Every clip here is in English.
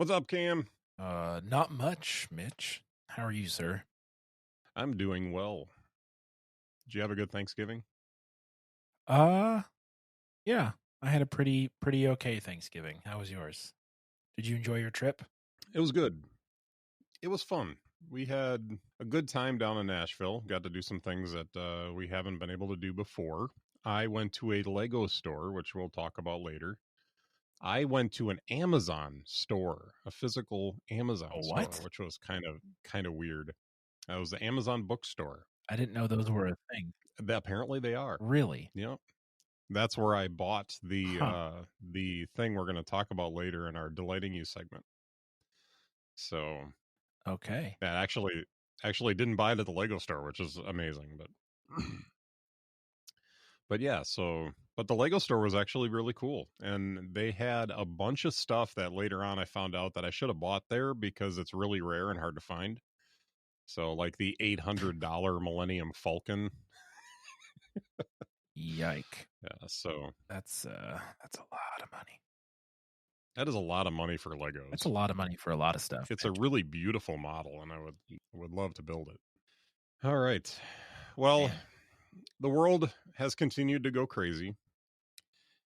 What's up, Cam? Not much, Mitch. How are you, sir? I'm doing well. Did you have a good Thanksgiving? Uh, yeah. I had a pretty okay Thanksgiving. How was yours? Did you enjoy your trip? It was good. It was fun. We had a good time down in Nashville. Got to do some things that we haven't been able to do before. I went to a Lego store, which we'll talk about later. I went to an Amazon store, a physical A Amazon store, what? which was kind of weird. It was the Amazon bookstore. I didn't know those were a thing. Apparently, they are. Really? Yep. That's where I bought Huh. the thing we're going to talk about later in our delighting you segment. So Okay. that actually didn't buy it at the Lego store, which is amazing. But yeah, but the Lego store was actually really cool, and they had a bunch of stuff that later on I found out that I should have bought there because it's really rare and hard to find. So like the $800 Millennium Falcon. Yike. Yeah, so That's a lot of money. that is a lot of money for That's a Legos. lot of money for a lot of stuff, It's a Mitch. really beautiful model, and I would love to build it. All right. Well, Man. the world has continued to go crazy.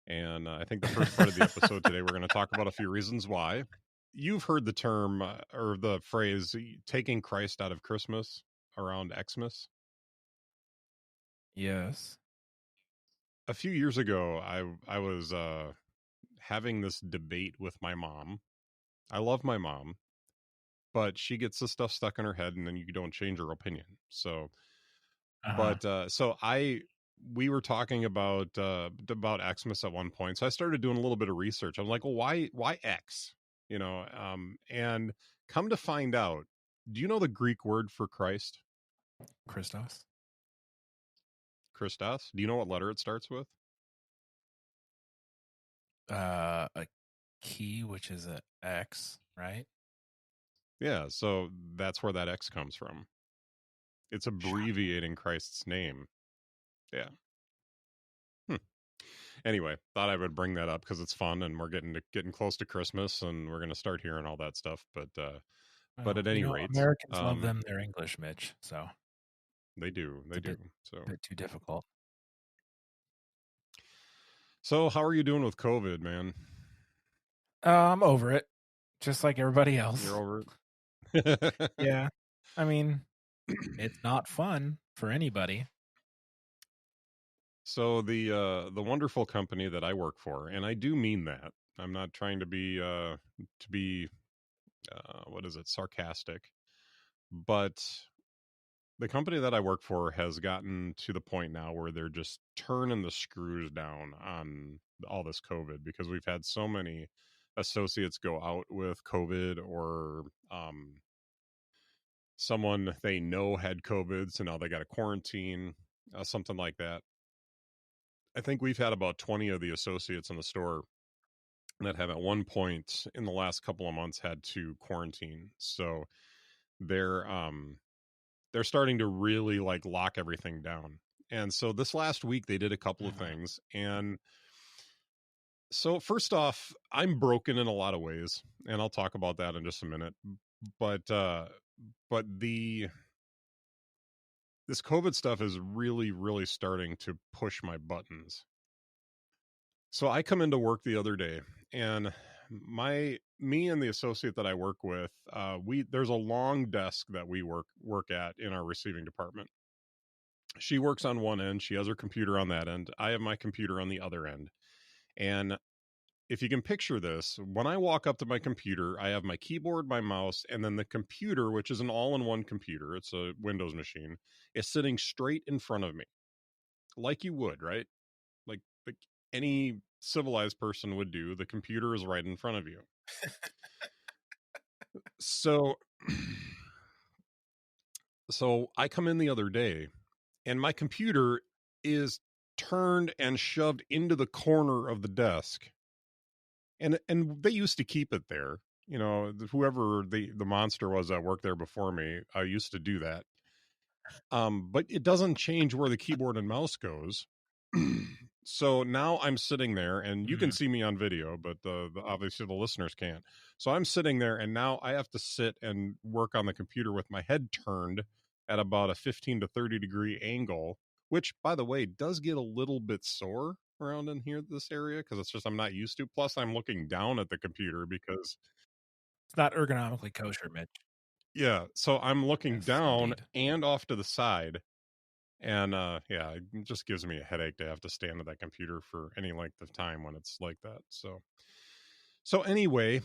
And I think the first part of the episode today, we're going to talk about a few reasons why. You've heard the term or the phrase taking Christ out of Christmas around Xmas. Yes. A few years ago, I was having this debate with my mom. I love my mom, but she gets this stuff stuck in her head and then you don't change her opinion. So Uh-huh. But we were talking about Xmas at one point, so I started doing a little bit of research. I'm like, well, why X? And come to find out, do you know the Greek word for Christ, Christos. Christos? Do you know what letter it starts with? A key, which is a X, right? Yeah, so that's where that X comes from. It's Shocking. abbreviating Christ's name. Yeah. Anyway, thought I would bring that up because it's fun and we're getting close to Christmas and we're gonna start hearing all that stuff. But Well, at any rate, Americans love them their English, Mitch, so they do, it's they a do. So bit too difficult. so how are you doing with COVID, man? I'm over it, just like everybody You're else. over it. Yeah. I mean, it's not fun for anybody. So the wonderful company that I work for, and I do mean that. I'm not trying to be what is it, sarcastic, but the company that I work for has gotten to the point now where they're just turning the screws down on all this COVID because we've had so many associates go out with COVID or someone they know had COVID, so now they got to quarantine, something like that. I think we've had about 20 of the associates in the store that have at one point in the last couple of months had to quarantine. So they're um they're starting to really like lock everything down. And so this last week they did a couple of Mhm. things. And so first off, I'm broken in a lot of ways, and I'll talk about that in just a minute. But but the this COVID stuff is really, really starting to push my buttons. So I come into work the other day, and me and the associate that I work with, we there's a long desk that we work at in our receiving department. She works on one end, she has her computer on that end. I have my computer on the other end. And if you can picture this, when I walk up to my computer, I have my keyboard, my mouse, and then the computer, which is an all-in-one computer. It's a Windows machine, is sitting straight in front of me, like you would, right? Like any civilized person would do. The computer is right in front of you. So so I come in the other day and my computer is turned and shoved into the corner of the desk. And they used to keep it there. You know, whoever the monster was that worked there before me, I used to do that. But it doesn't change where the keyboard and mouse goes. So now I'm sitting there, and you can Mhm. see me on video, but obviously the listeners can't. So I'm sitting there, and now I have to sit and work on the computer with my head turned at about a 15 to 30 degree angle, which, by the way, does get a little bit sore around in here, this area, because it's just I'm not used to. Plus, I'm looking down at the computer because, It's not ergonomically kosher, Mitch. yeah, so I'm looking Yes, down indeed. and off to the side. And yeah, it just gives me a headache to have to stand at that computer for any length of time when it's like that. So anyway,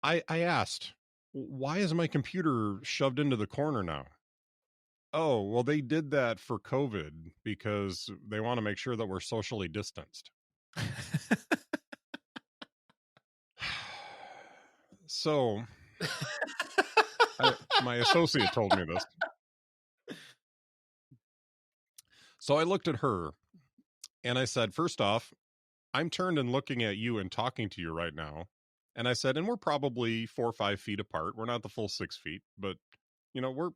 I asked, why is my computer shoved into the corner now? Oh, well, they did that for COVID because they want to make sure that we're socially distanced. So my associate told me this. So I looked at her and I said, first off, I'm turned and looking at you and talking to you right now. And I said, and we're probably 4 or 5 feet apart. We're not the full 6 feet, but we're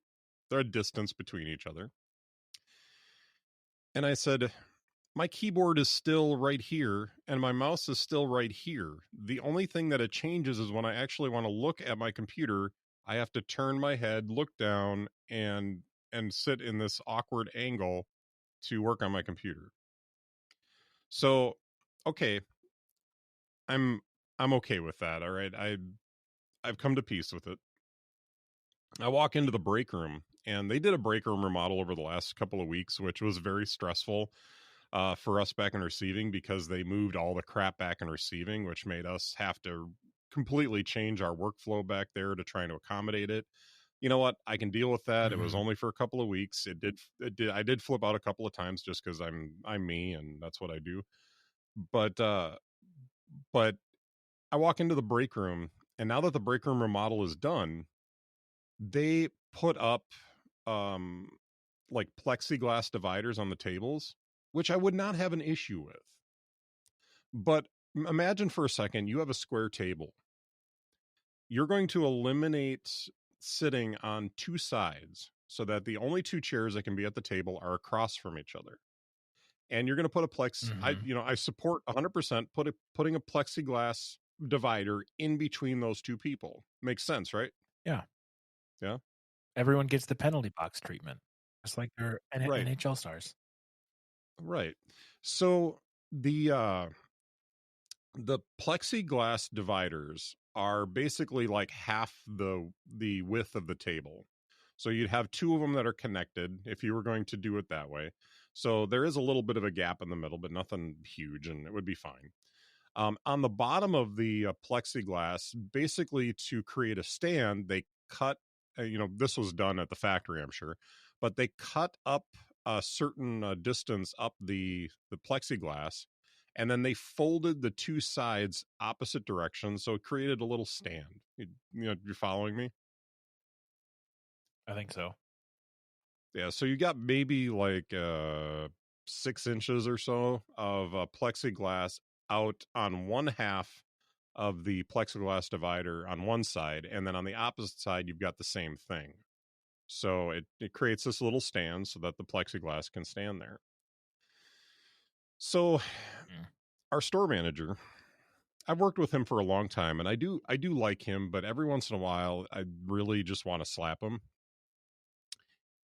there a distance between each other. And I said, my keyboard is still right here and my mouse is still right here. The only thing that it changes is when I actually want to look at my computer, I have to turn my head, look down, and sit in this awkward angle to work on my computer. So, okay, I'm I'm okay with that. All right. I've come to peace with it. I walk into the break room, and they did a break room remodel over the last couple of weeks, which was very stressful for us back in receiving because they moved all the crap back in receiving, which made us have to completely change our workflow back there to try to accommodate it. You know what? I can deal with that. It was Mhm. only for a couple of weeks. I did flip out a couple of times just because I'm me and that's what I do. But but I walk into the break room, and now that the break room remodel is done, they put up um like plexiglass dividers on the tables, which I would not have an issue with. But imagine for a second you have a square table. You're going to eliminate sitting on two sides so that the only two chairs that can be at the table are across from each other. And you're going to put a Mhm. I support 100% putting a plexiglass divider in between those two people. Makes sense, right? Yeah. Yeah. Everyone gets the penalty box treatment, just like their Right. NHL stars. Right. So the plexiglass dividers are basically like half the width of the table. So you'd have two of them that are connected if you were going to do it that way. So there is a little bit of a gap in the middle, but nothing huge, and it would be fine. On the bottom of the plexiglass, basically to create a stand, they cut. This was done at the factory, I'm sure, but they cut up a certain distance up the plexiglass, and then they folded the two sides opposite directions, so it created a little stand. You're following me? I think so. Yeah. So you got maybe like 6 inches or so of plexiglass out on one half of the plexiglass divider on one side, and then on the opposite side you've got the same thing. So it creates this little stand so that the plexiglass can stand there. So Mm. our store manager, I've worked with him for a long time, and I do like him, but every once in a while I really just want to slap him.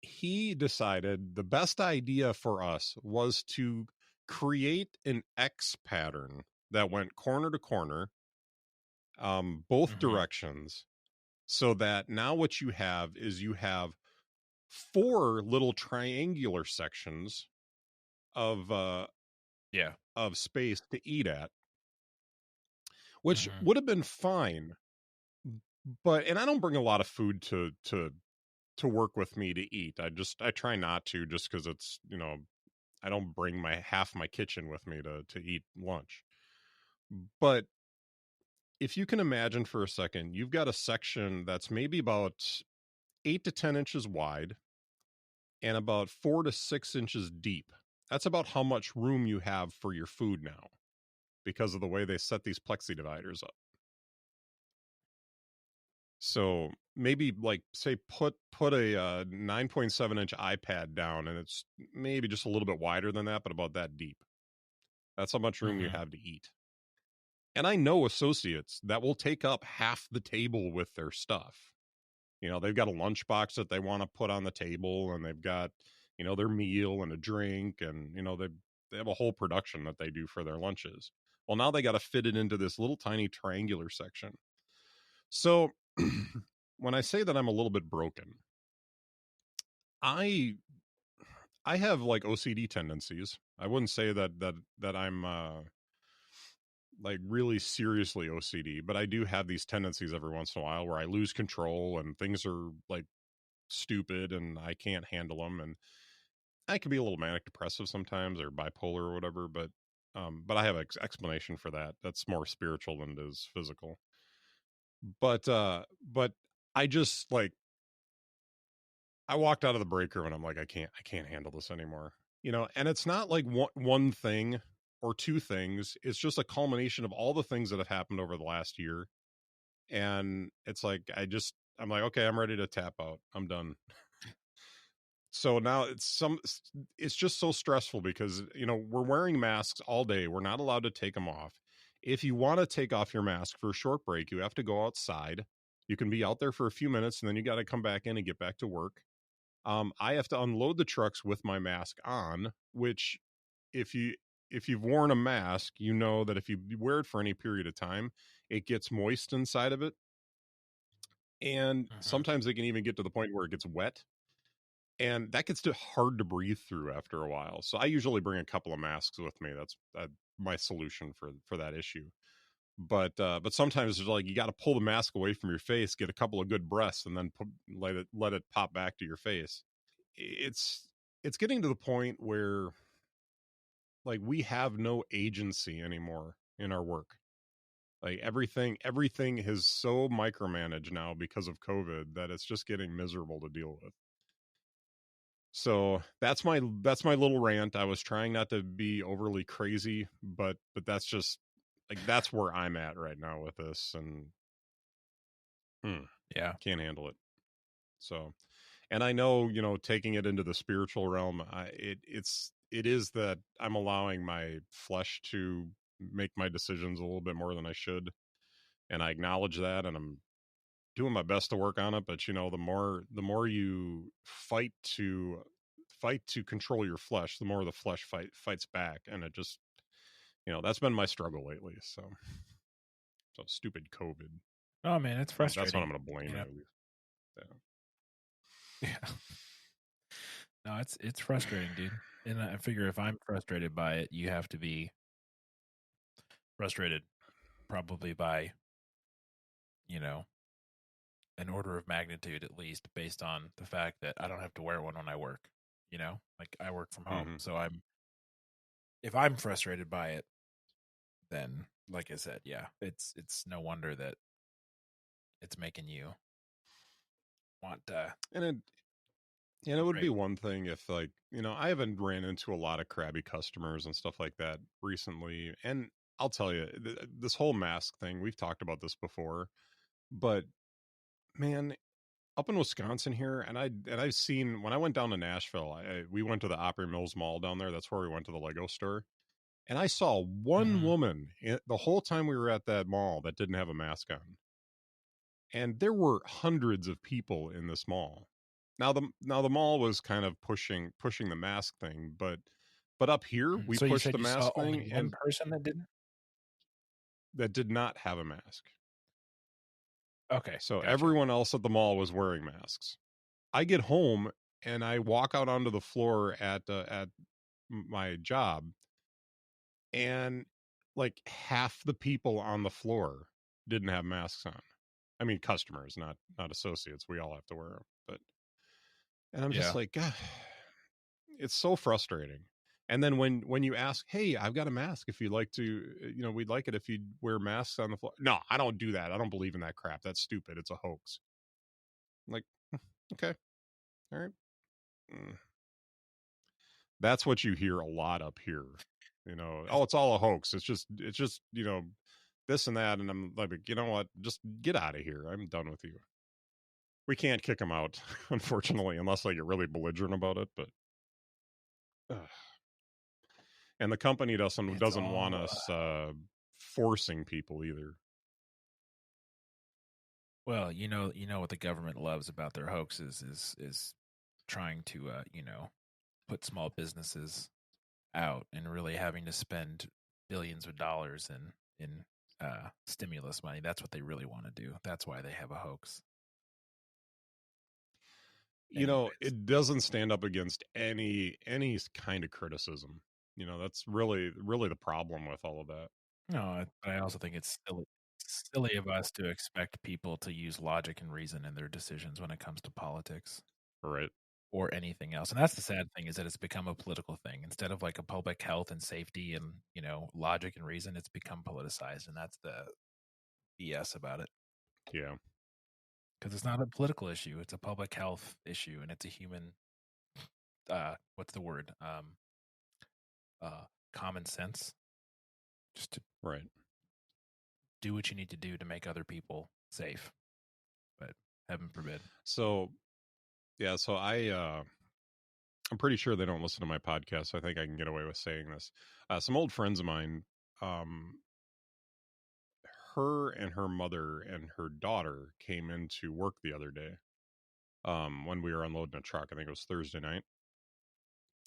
He decided the best idea for us was to create an X pattern that went corner to corner, both Mhm. directions, so that now what you have is you have four little triangular sections of Yeah. of space to eat at, which Mhm. would have been fine. But and I don't bring a lot of food to work with me to eat. I try not to, just because it's I don't bring my half my kitchen with me to eat lunch. But if you can imagine for a second, you've got a section that's maybe about 8 to 10 inches wide and about 4 to 6 inches deep. That's about how much room you have for your food now because of the way they set these plexi dividers up. So maybe like say put a 9.7-inch iPad down, and it's maybe just a little bit wider than that, but about that deep. That's how much room you Mhm. have to eat. And I know associates that will take up half the table with their stuff. They've got a lunchbox that they want to put on the table, and they've got, their meal and a drink, and, they have a whole production that they do for their lunches. Well, now they got to fit it into this little tiny triangular section. So when I say that I'm a little bit broken, I I have like OCD tendencies. I wouldn't say that I'm like really seriously OCD, but I do have these tendencies every once in a while where I lose control and things are like stupid and I can't handle them, and I can be a little manic depressive sometimes or bipolar or whatever, but I have an explanation for that. That's more spiritual than it is physical. But I just like I walked out of the break room and I'm like, I can't handle this anymore. And it's not like one thing or two things. It's just a culmination of all the things that have happened over the last year. And it's like I'm like, okay, I'm ready to tap out. I'm done. So now it's just so stressful because we're wearing masks all day. We're not allowed to take them off. If you want to take off your mask for a short break, you have to go outside. You can be out there for a few minutes and then you got to come back in and get back to work. I have to unload the trucks with my mask on, which if you if you've worn a mask, you know that if you wear it for any period of time, it gets moist inside of it. And Mhm. sometimes it can even get to the point where it gets wet. And that gets hard to breathe through after a while. So I usually bring a couple of masks with me. That's my solution for that issue. But sometimes it's like you got to pull the mask away from your face, get a couple of good breaths, and then let it pop back to your face. It's getting to the point where like we have no agency anymore in our work. Like everything is so micromanaged now because of COVID that it's just getting miserable to deal with. So that's my little rant. I was trying not to be overly crazy, but that's just like that's where I'm at right now with this, and Yeah. can't handle it. So, and I know taking it into the spiritual realm, it is that I'm allowing my flesh to make my decisions a little bit more than I should, and I acknowledge that, and I'm doing my best to work on it. But the more you fight to control your flesh, the more the flesh fights back, and it just that's been my struggle lately. So stupid COVID. Oh man, it's That's what I'm frustrating. going to blame You it know. at least. Yeah. Yeah. No, it's frustrating, dude. And I figure if I'm frustrated by it, you have to be frustrated probably by, you know, an order of magnitude at least based on the fact that I don't have to wear one when I work. Like I work from home. Mm-hmm. So if I'm frustrated by it, then like I said, yeah, it's no wonder that it's making you want to And it would be break. one thing if like I haven't ran into a lot of crabby customers and stuff like that recently, and I'll tell you this whole mask thing, we've talked about this before, but man, up in Wisconsin here, and I've seen when I went down to Nashville, we went to the Opry Mills Mall down there. That's where we went to the Lego store, and I saw one Mhm. woman the whole time we were at that mall that didn't have a mask on, and there were hundreds of people in this mall. Now the mall was kind of pushing the mask thing, but up here we So you pushed said the you saw mask only thing, one and person that didn't? that did not have a mask. Okay, So gotcha. everyone else at the mall was wearing masks. I get home and I walk out onto the floor at my job, and like half the people on the floor didn't have masks on. I mean, customers, not associates. We all have to wear them, and I'm just Yeah. like, God, it's so frustrating. And then when you ask, hey, I've got a mask. If you'd like to, we'd like it if you wear masks on the floor. No, I don't do that. I don't believe in that crap. That's stupid. It's a hoax. I'm like, okay, all right. Mm. That's what you hear a lot up here. Oh, it's all a hoax. It's just this and that. And I'm like, you know what? Just get out of here. I'm done with you. We can't kick them out, unfortunately, unless I get really belligerent about it. But and the company doesn't It's want all us forcing people either. well, you know what the government loves about their hoaxes is trying to put small businesses out and really having to spend billions of dollars in stimulus money. That's what they really want to do. That's why they have a hoax. Anyways, It doesn't stand up against any kind of criticism. That's really the problem with all of that. no, I also think it's silly of us to expect people to use logic and reason in their decisions when it comes to politics Right. or anything else. And that's the sad thing, is that it's become a political thing instead of like a public health and safety and logic and reason. It's become politicized, and that's the BS about it. Yeah. Because it's not a political issue; it's a public health issue, and it's a human. What's the word? Common sense. Just to Right. do what you need to do to make other people safe, but heaven forbid. So, yeah. So I'm pretty sure they don't listen to my podcast. So I think I can get away with saying this. Some old friends of mine, her and her mother and her daughter came into work the other day. When we were unloading a truck, I think it was Thursday night.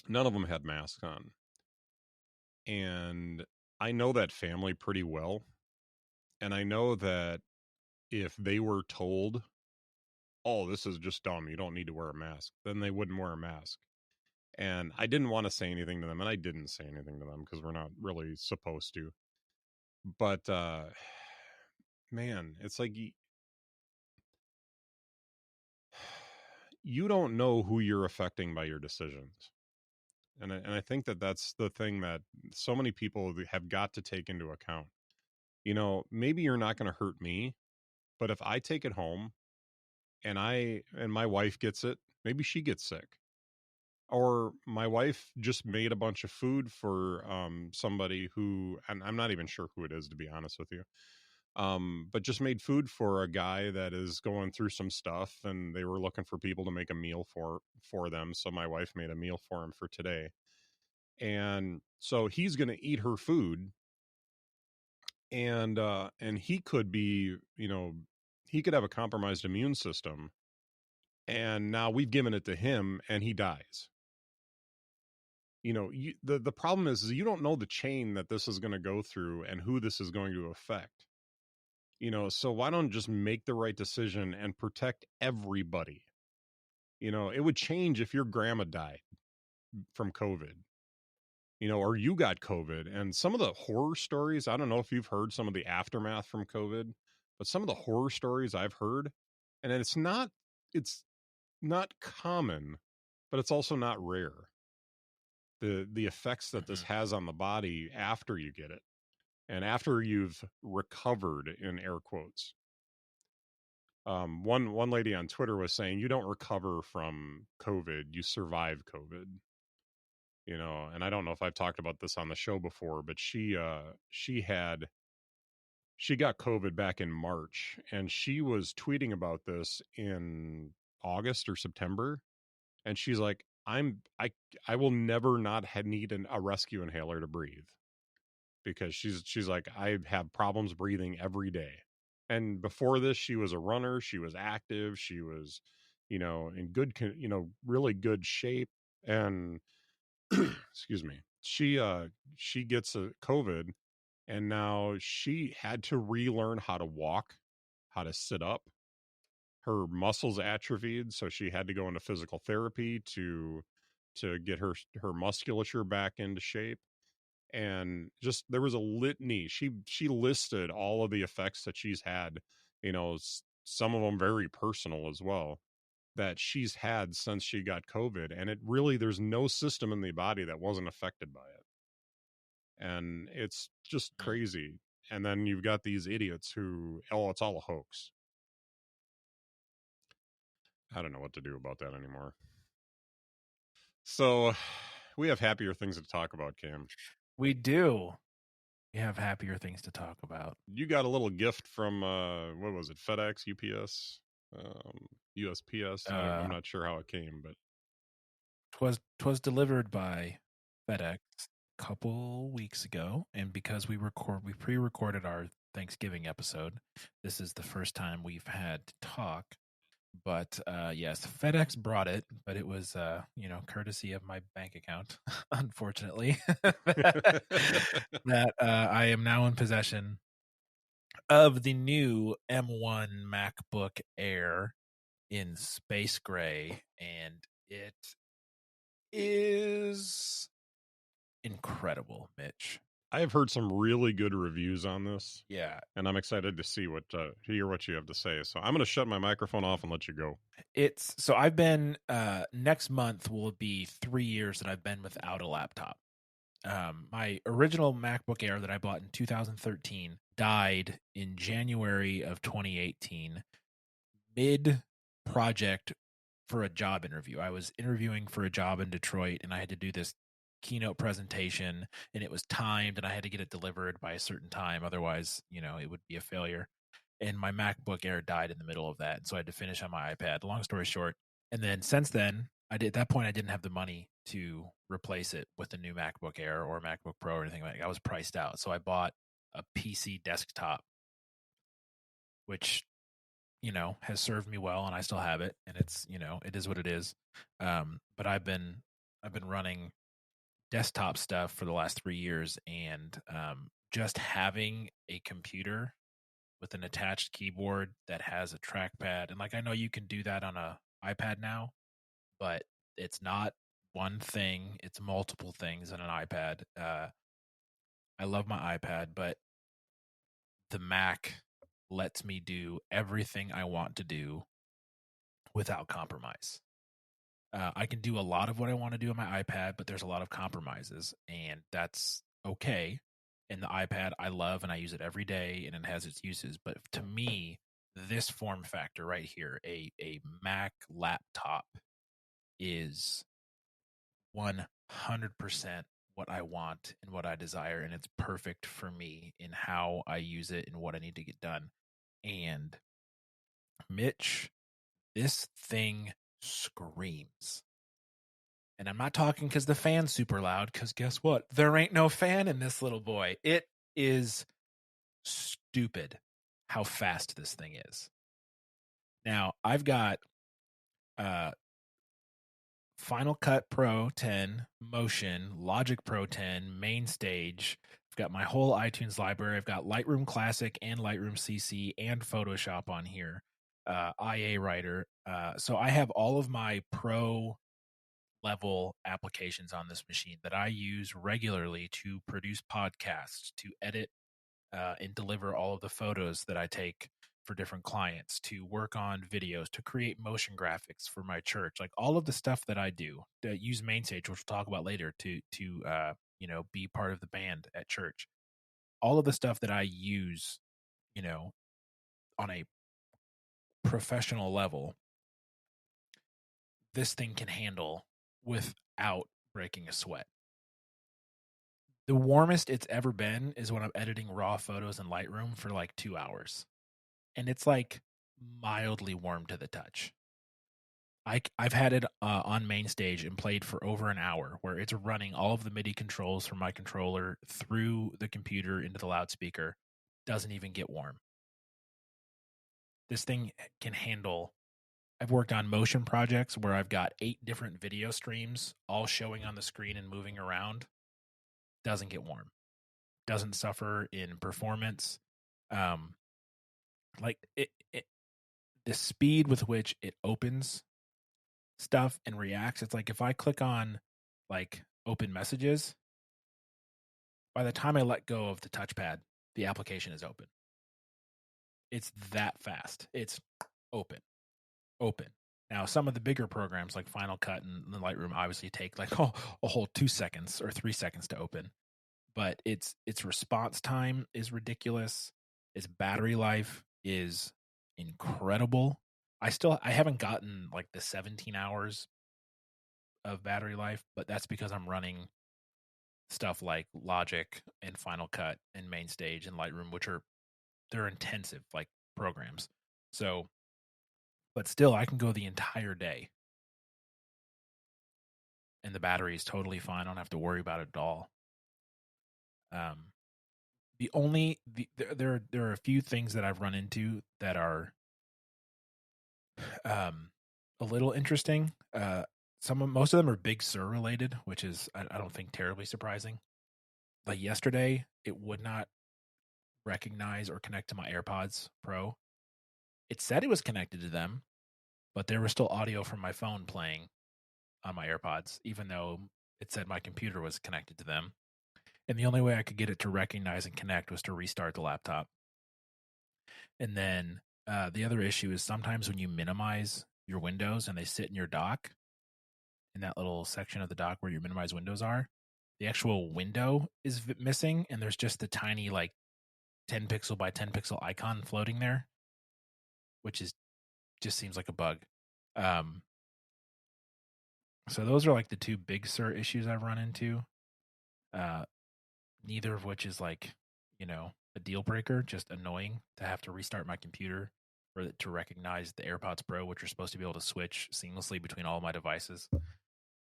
None of them had masks on, and I know that family pretty well, and I know that if they were told, "Oh, this is just dumb. You don't need to wear a mask," then they wouldn't wear a mask. And I didn't want to say anything to them, and I didn't say anything to them because we're not really supposed to. But man, it's like you don't know who you're affecting by your decisions. And I think that that's the thing that so many people have got to take into account. Maybe you're not going to hurt me, but if I take it home and my wife gets it, maybe she gets sick. Or my wife just made a bunch of food for somebody who, and I'm not even sure who it is, to be honest with you, but just made food for a guy that is going through some stuff, and they were looking for people to make a meal for them. So my wife made a meal for him for today, and so he's going to eat her food, and he could be, he could have a compromised immune system, and now we've given it to him, and he dies. The problem is you don't know the chain that this is going to go through and who this is going to affect. So why don't just make the right decision and protect everybody? It would change if your grandma died from COVID, or you got COVID. And some of the horror stories, I don't know if you've heard some of the aftermath from COVID, but some of the horror stories I've heard, and it's not common, but it's also not rare. The effects that this has on the body after you get it and after you've recovered, in air quotes. One lady on Twitter was saying, you don't recover from COVID, you survive COVID. And I don't know if I've talked about this on the show before, but she got COVID back in March, and she was tweeting about this in August or September, and she's like, I will never not need a rescue inhaler to breathe, because she's like, I have problems breathing every day. And before this, she was a runner, she was active, she was, in good, really good shape. And excuse me, she gets a COVID, and now she had to relearn how to walk, how to sit up. Her muscles atrophied, so she had to go into physical therapy to get her musculature back into shape. And just there was a litany. She listed all of the effects that she's had, some of them very personal as well, that she's had since she got COVID. And it really, there's no system in the body that wasn't affected by it. And it's just crazy. And then you've got these idiots who, oh, it's all a hoax. I don't know what to do about that anymore. So we have happier things to talk about, Cam. We do. We have happier things to talk about. You got a little gift from what was it? FedEx, UPS, USPS. I'm not sure how it came, but twas delivered by FedEx. couple weeks ago, and because we pre-recorded our Thanksgiving episode, this is the first time we've had to talk. But yes, FedEx brought it, but it was courtesy of my bank account, unfortunately, that I am now in possession of the new M1 MacBook Air in space gray, and it is incredible, Mitch. I have heard some really good reviews on this, Yeah, and I'm excited to see hear what you have to say. So I'm going to shut my microphone off and let you go. so I've been next month will be 3 years that I've been without a laptop. My original MacBook Air that I bought in 2013 died in January of 2018, mid project for a job interview. I was interviewing for a job in Detroit, and I had to do this keynote presentation, and it was timed, and I had to get it delivered by a certain time. Otherwise, it would be a failure. And my MacBook Air died in the middle of that, so I had to finish on my iPad. Long story short, and then since then, at that point I didn't have the money to replace it with a new MacBook Air or MacBook Pro or anything like that. I was priced out, so I bought a PC desktop, which has served me well, and I still have it, and it's it is what it is. But I've been running desktop stuff for the last 3 years, and just having a computer with an attached keyboard that has a trackpad, and I know you can do that on a iPad now, but it's not one thing; it's multiple things on an iPad. I love my iPad, but the Mac lets me do everything I want to do without compromise. I can do a lot of what I want to do on my iPad, but there's a lot of compromises, and that's okay. And the iPad I love, and I use it every day, and it has its uses. But to me, this form factor right here, a Mac laptop, is 100% what I want and what I desire, and it's perfect for me in how I use it and what I need to get done. And Mitch, this thing screams. And I'm not talking because the fan's super loud, because guess what? There ain't no fan in this little boy. It is stupid how fast this thing is. Now, I've got Final Cut Pro 10, Motion, Logic Pro 10, Main Stage. I've got my whole iTunes library. I've got Lightroom Classic and Lightroom CC and Photoshop on here, IA Writer. So I have all of my pro level applications on this machine that I use regularly to produce podcasts, to edit and deliver all of the photos that I take for different clients, to work on videos, to create motion graphics for my church, like all of the stuff that I do. Use MainStage, which we'll talk about later, to be part of the band at church. All of the stuff that I use, on a professional level, this thing can handle without breaking a sweat. The warmest it's ever been is when I'm editing raw photos in Lightroom for 2 hours. And it's mildly warm to the touch. I've had it on main stage and played for over an hour, where it's running all of the MIDI controls from my controller through the computer into the loudspeaker. Doesn't even get warm. This thing can handle. I've worked on motion projects where I've got 8 different video streams all showing on the screen and moving around. Doesn't get warm. Doesn't suffer in performance. The speed with which it opens stuff and reacts, it's if I click on open messages, by the time I let go of the touchpad, the application is open. It's that fast. It's open. Now, some of the bigger programs like Final Cut and Lightroom obviously take a whole 2 seconds or 3 seconds to open, but its response time is ridiculous. Its battery life is incredible. I haven't gotten the 17 hours of battery life, but that's because I'm running stuff like Logic and Final Cut and Main Stage and Lightroom, which they're intensive programs. So, but still, I can go the entire day, and the battery is totally fine. I don't have to worry about it at all. There are a few things that I've run into that are a little interesting. Most of them are Big Sur related, which is I don't think terribly surprising. Like yesterday, it would not recognize or connect to my AirPods Pro. It said it was connected to them, but there was still audio from my phone playing on my AirPods, even though it said my computer was connected to them. And the only way I could get it to recognize and connect was to restart the laptop. And then the other issue is sometimes when you minimize your windows and they sit in your dock, in that little section of the dock where your minimized windows are, the actual window is missing, and there's just the tiny 10 pixel by 10 pixel icon floating there, which just seems like a bug. So those are the two Big Sur issues I've run into. Neither of which is a deal breaker, just annoying to have to restart my computer for it to recognize the AirPods Pro, which are supposed to be able to switch seamlessly between all of my devices.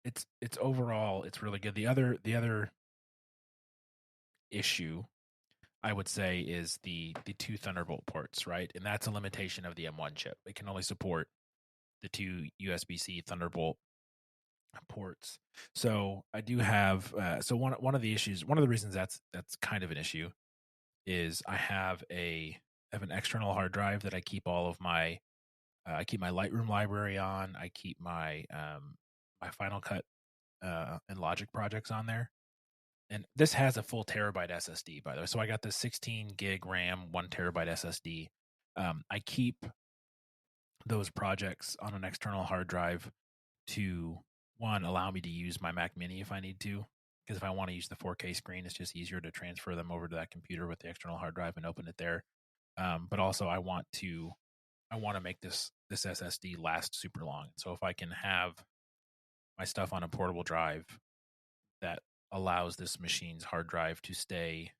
It's overall, it's really good. The other issue I would say is the two Thunderbolt ports, right? And that's a limitation of the M1 chip. It can only support the two USB-C Thunderbolt ports. So I do have one of the issues, one of the reasons that's kind of an issue is I have an external hard drive that I keep all of my I keep my Lightroom library on. I keep my my Final Cut and Logic projects on there. And this has a full terabyte SSD, by the way. So I got the 16 gig RAM, 1 terabyte SSD. I keep those projects on an external hard drive to, one, allow me to use my Mac Mini if I need to. Because if I want to use the 4K screen, it's just easier to transfer them over to that computer with the external hard drive and open it there. But also, I want to make this SSD last super long. So if I can have my stuff on a portable drive that allows this machine's hard drive to stay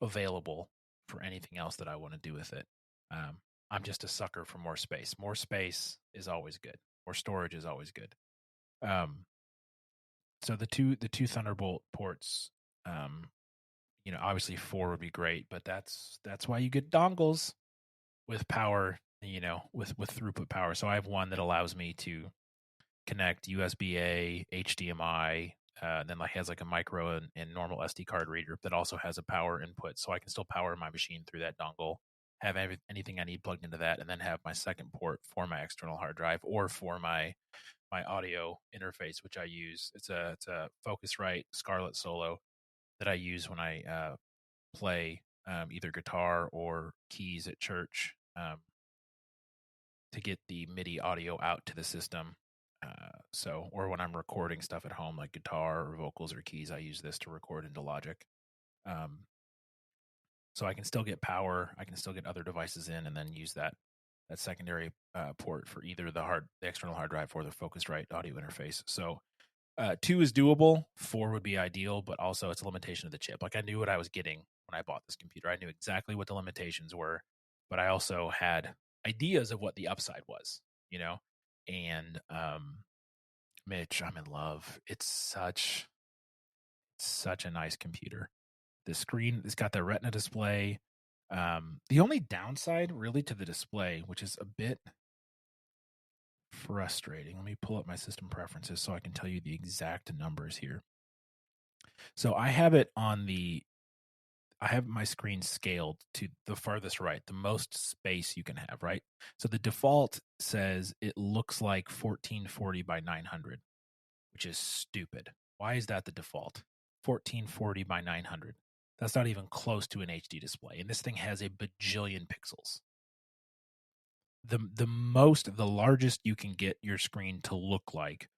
available for anything else that I want to do with it. I'm just a sucker for more space. More space is always good. More storage is always good. So the two Thunderbolt ports, obviously 4 would be great, but that's why you get dongles with power, with throughput power. So I have one that allows me to connect USB-A, HDMI, then has a micro and normal SD card reader that also has a power input, so I can still power my machine through that dongle, have anything I need plugged into that, and then have my second port for my external hard drive or for my audio interface, which I use. It's a Focusrite Scarlett Solo that I use when I play either guitar or keys at church to get the MIDI audio out to the system. Or when I'm recording stuff at home, like guitar or vocals or keys, I use this to record into Logic. So I can still get power, I can still get other devices in, and then use that secondary port for either the external hard drive or the Focusrite audio interface. So 2 is doable, 4 would be ideal, but also it's a limitation of the chip. I knew what I was getting when I bought this computer. I knew exactly what the limitations were, but I also had ideas of what the upside was, and Mitch, I'm in love. It's such a nice computer. The screen, it's got the Retina display. The only downside really to the display, which is a bit frustrating. Let me pull up my system preferences so I can tell you the exact numbers here. So I have my screen scaled to the farthest right, the most space you can have, right? So the default says it looks like 1440 by 900, which is stupid. Why is that the default? 1440 by 900. That's not even close to an HD display. And this thing has a bajillion pixels. The largest you can get your screen to look like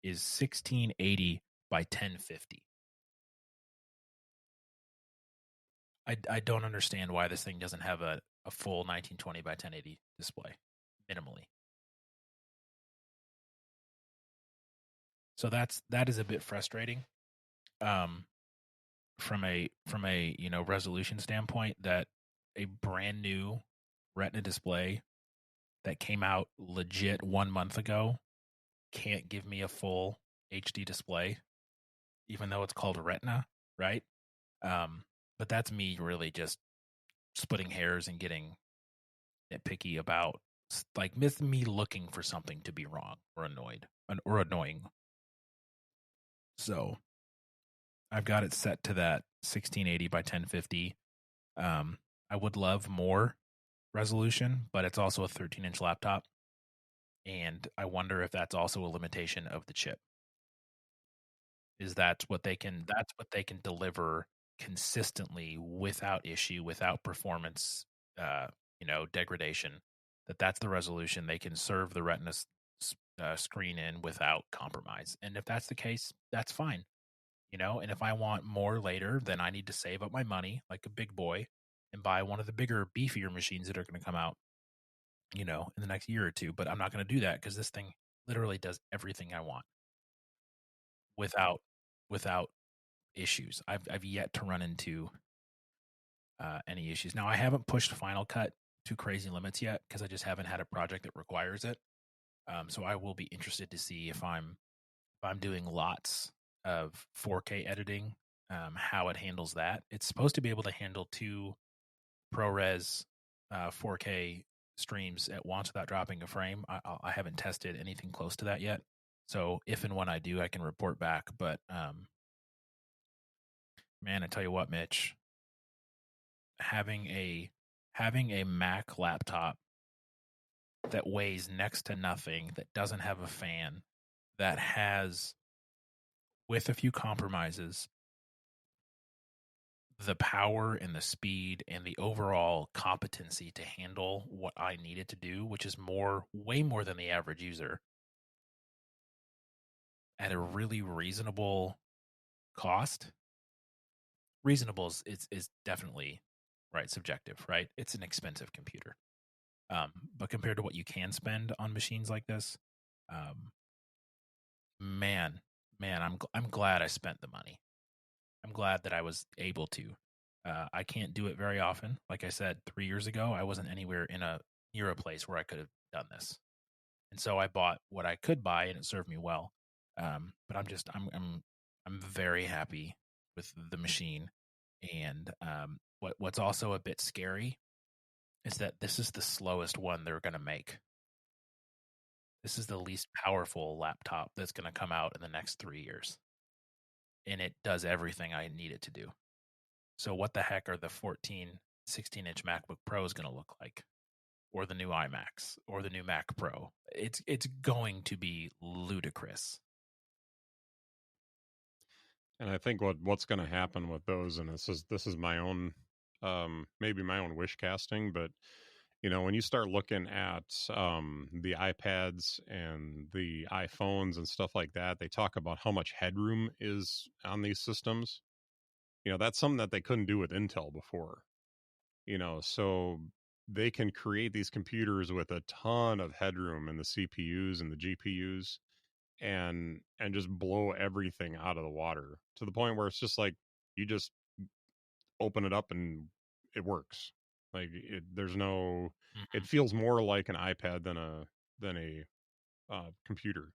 is 1680 by 1050. I don't understand why this thing doesn't have a full 1920 by 1080 display, minimally. So that is a bit frustrating. From a resolution standpoint, that a brand new Retina display that came out legit 1 month ago can't give me a full HD display, even though it's called Retina, right? But that's me really just splitting hairs and getting nitpicky about like me looking for something to be wrong or annoying. So I've got it set to that 1680 by 1050. I would love more resolution, but it's also a 13-inch laptop, and I wonder if that's also a limitation of the chip. Is that what they can? That's what they can deliver consistently without issue, without performance, degradation. That's the resolution they can serve the Retina screen in without compromise. And if that's the case, that's fine. And if I want more later, then I need to save up my money like a big boy and buy one of the bigger, beefier machines that are going to come out, in the next year or two. But I'm not going to do that because this thing literally does everything I want without without issues. I've yet to run into any issues. Now I haven't pushed Final Cut to crazy limits yet because I just haven't had a project that requires it. So I will be interested to see if I'm doing lots of 4K editing, how it handles that. It's supposed to be able to handle 2 ProRes 4K streams at once without dropping a frame. I haven't tested anything close to that yet. So if and when I do, I can report back. But man, I tell you what, Mitch, having a Mac laptop that weighs next to nothing, that doesn't have a fan, that has, with a few compromises, the power and the speed and the overall competency to handle what I needed to do, which is way more than the average user, at a really reasonable cost. Reasonable is definitely right, subjective, right? It's an expensive computer. But compared to what you can spend on machines like this, man, I'm glad I spent the money. I'm glad that I was able to. I can't do it very often. Like I said, 3 years ago, I wasn't anywhere near a place where I could have done this, and so I bought what I could buy, and it served me well. But I'm very happy with the machine, and what's also a bit scary is that this is the slowest one they're going to make. This is the least powerful laptop that's going to come out in the next 3 years. And it does everything I need it to do. So what the heck are the 16-inch MacBook Pros going to look like? Or the new iMacs? Or the new Mac Pro? It's going to be ludicrous. And I think what's going to happen with those, and this is my own, maybe my own wish casting, but when you start looking at the iPads and the iPhones and stuff like that, they talk about how much headroom is on these systems. That's something that they couldn't do with Intel before. So they can create these computers with a ton of headroom in the CPUs and the GPUs, and just blow everything out of the water to the point where it's just like you just open it up and it works. Like there's no, it feels more like an iPad than a computer.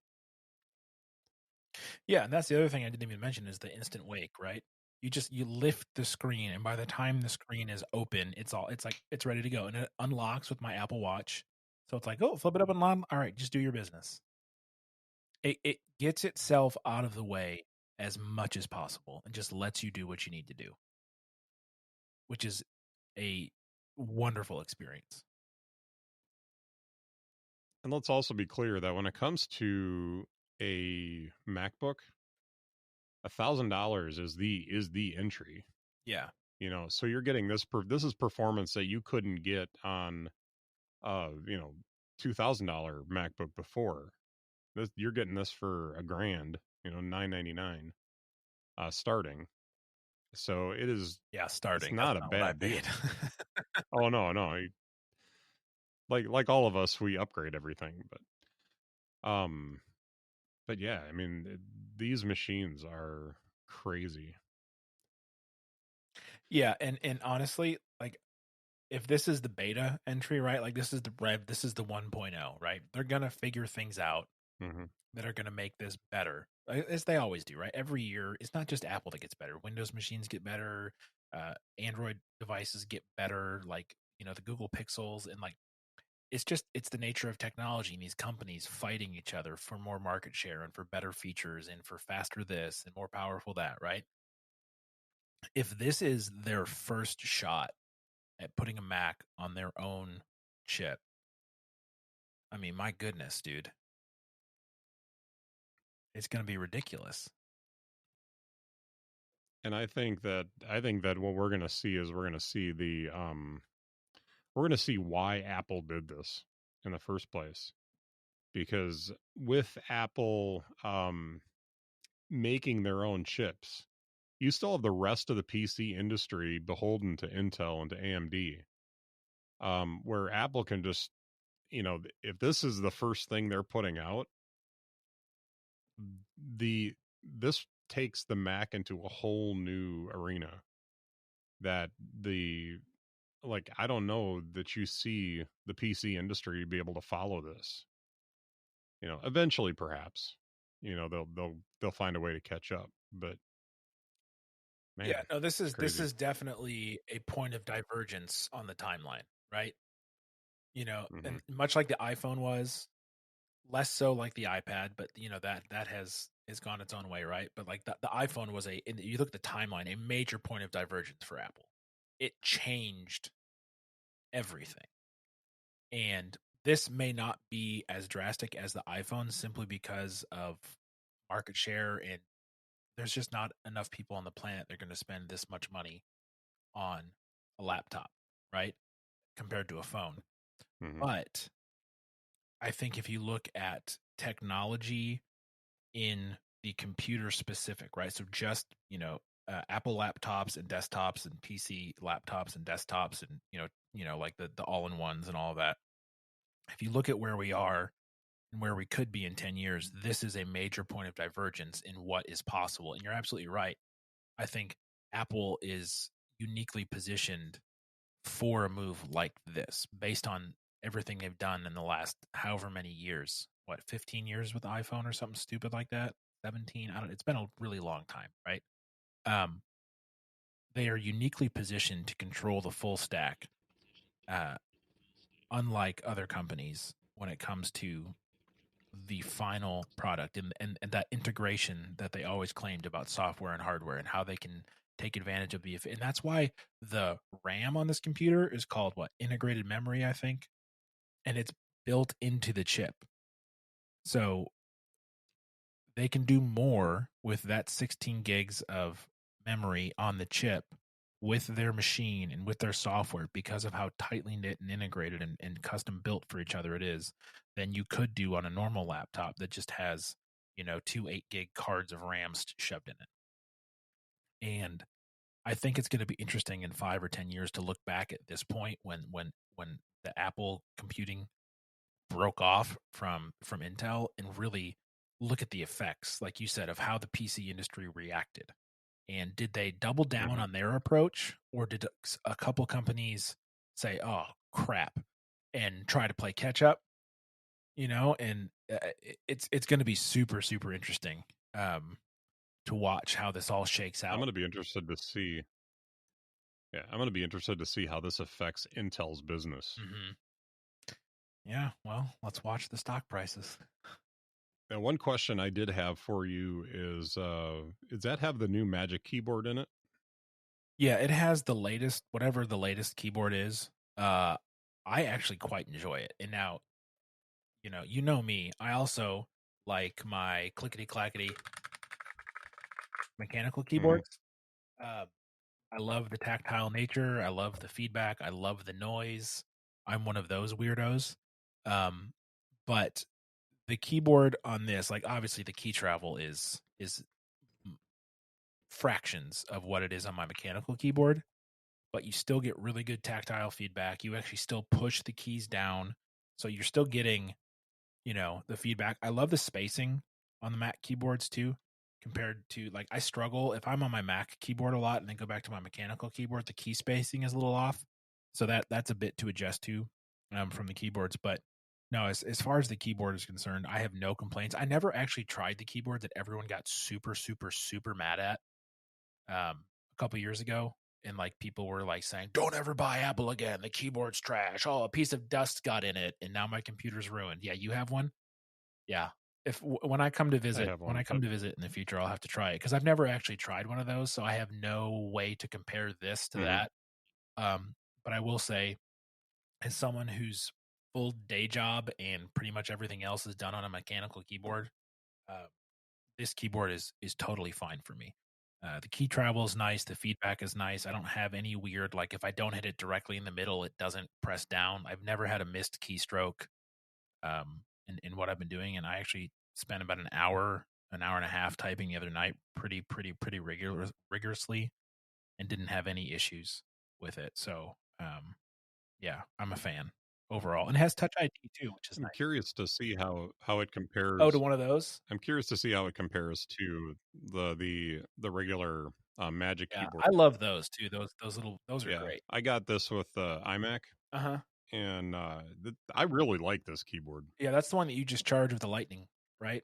Yeah, and that's the other thing I didn't even mention is the instant wake, right? You lift the screen, and by the time the screen is open, it's ready to go, and it unlocks with my Apple Watch. So it's like, oh, flip it up and on. All right, just do your business. It gets itself out of the way as much as possible and just lets you do what you need to do, which is a wonderful experience. And let's also be clear that when it comes to a MacBook, $1,000 is the entry. Yeah. So you're getting this is performance that you couldn't get on $2,000 MacBook before. You're getting this for $1,000, $999 starting. So it is, starting. It's not a bad deal. Oh no. Like all of us, we upgrade everything, but yeah, I mean, these machines are crazy. Yeah, and honestly, like if this is the beta entry, right? Like this is the 1.0, right? They're going to figure things out Mm-hmm. that are going to make this better, as they always do, right? Every year, it's not just Apple that gets better. Windows machines get better, Android devices get better, like, the Google Pixels, and like, it's the nature of technology and these companies fighting each other for more market share and for better features and for faster this and more powerful that, right? If this is their first shot at putting a Mac on their own chip, I mean, my goodness, dude, it's going to be ridiculous. And I think that what we're going to see is we're going to see we're going to see why Apple did this in the first place, because with Apple making their own chips, you still have the rest of the PC industry beholden to Intel and to AMD, where Apple can just, if this is the first thing they're putting out, this takes the Mac into a whole new arena that I don't know that you see the PC industry be able to follow this. Eventually perhaps, they'll find a way to catch up, but man, Yeah, no, this it's is crazy. definitely a point of divergence on the timeline, right? Hmm. And much like the iPhone was, less so like the iPad, but that has gone its own way, right? But like the iPhone was you look at the timeline, a major point of divergence for Apple. It changed everything. And this may not be as drastic as the iPhone simply because of market share, and there's just not enough people on the planet that are going to spend this much money on a laptop, right? Compared to a phone. Hmm. But I think if you look at technology in the computer specific, right? So just, Apple laptops and desktops and PC laptops and desktops and, like the all-in-ones and all of that. If you look at where we are and where we could be in 10 years, this is a major point of divergence in what is possible. And you're absolutely right. I think Apple is uniquely positioned for a move like this based on everything they've done in the last however many years. What, 15 years with the iPhone or something stupid like that? 17? I don't It's been a really long time, right? Um, they are uniquely positioned to control the full stack, uh, unlike other companies when it comes to the final product and that integration that they always claimed about software and hardware and how they can take advantage of and that's why the RAM on this computer is called what, integrated memory, I think, and it's built into the chip. So they can do more with that 16 gigs of memory on the chip with their machine and with their software because of how tightly knit and integrated and custom built for each other it is than you could do on a normal laptop that just has, two 8 gig cards of RAM shoved in it. And I think it's going to be interesting in 5 or 10 years to look back at this point when the Apple computing broke off from Intel and really look at the effects, like you said, of how the PC industry reacted. And did they double down Hmm. on their approach, or did a couple companies say, "Oh crap," and try to play catch up? And it's going to be super super interesting um, to watch how this all shakes I'm out. going to be interested to see. Yeah, I'm going to be interested to see how this affects Intel's business. Hmm. Yeah, well, let's watch the stock prices. And one question I did have for you does that have the new Magic Keyboard in it? Yeah, it has the latest, whatever the latest keyboard is. I actually quite enjoy it. And now, me. I also like my clickety clackety mechanical Hmm. keyboards. Uh, I love the tactile nature. I love the feedback. I love the noise. I'm one of those weirdos. Um, but the keyboard on this, like obviously the key travel is fractions of what it is on my mechanical keyboard, but you still get really good tactile feedback. You actually still push the keys down. So you're still getting, the feedback. I love the spacing on the Mac keyboards too, compared to like I struggle if I'm on my Mac keyboard a lot and then go back to my mechanical keyboard, the key spacing is a little off. So that's a bit to adjust to from the keyboards. But No, as far as the keyboard is concerned, I have no complaints. I never actually tried the keyboard that everyone got super, super, super mad at a couple years ago, and like people were like saying, "Don't ever buy Apple again. The keyboard's trash. Oh, a piece of dust got in it, and now my computer's ruined." Yeah, you have one. Yeah. If when I come to I visit, have one, in the future, I'll have to try it because I've never actually tried one of those, so I have no way to compare this to mhm. that. But I will say, as someone whose full day job and pretty much everything else is done on a mechanical keyboard, uh, this keyboard is totally fine for me. The key travel is nice. The feedback is nice. I don't have any weird like if I don't hit it directly in the middle, it doesn't press down. I've never had a missed keystroke in what I've been doing, and I actually spent about an hour and a half typing the other night, pretty rigorously, and didn't have any issues with it. So, yeah, I'm a fan overall, and it has Touch ID too, which is I'm nice. curious to see how it Oh, to compares. one of those? I'm curious to see how it compares to the regular Magic Yeah, keyboard. I love those too. Those are Yeah, great. I got this with the iMac, Uh huh. and I really like this keyboard. Yeah, that's the one that you just charge with the Lightning, right?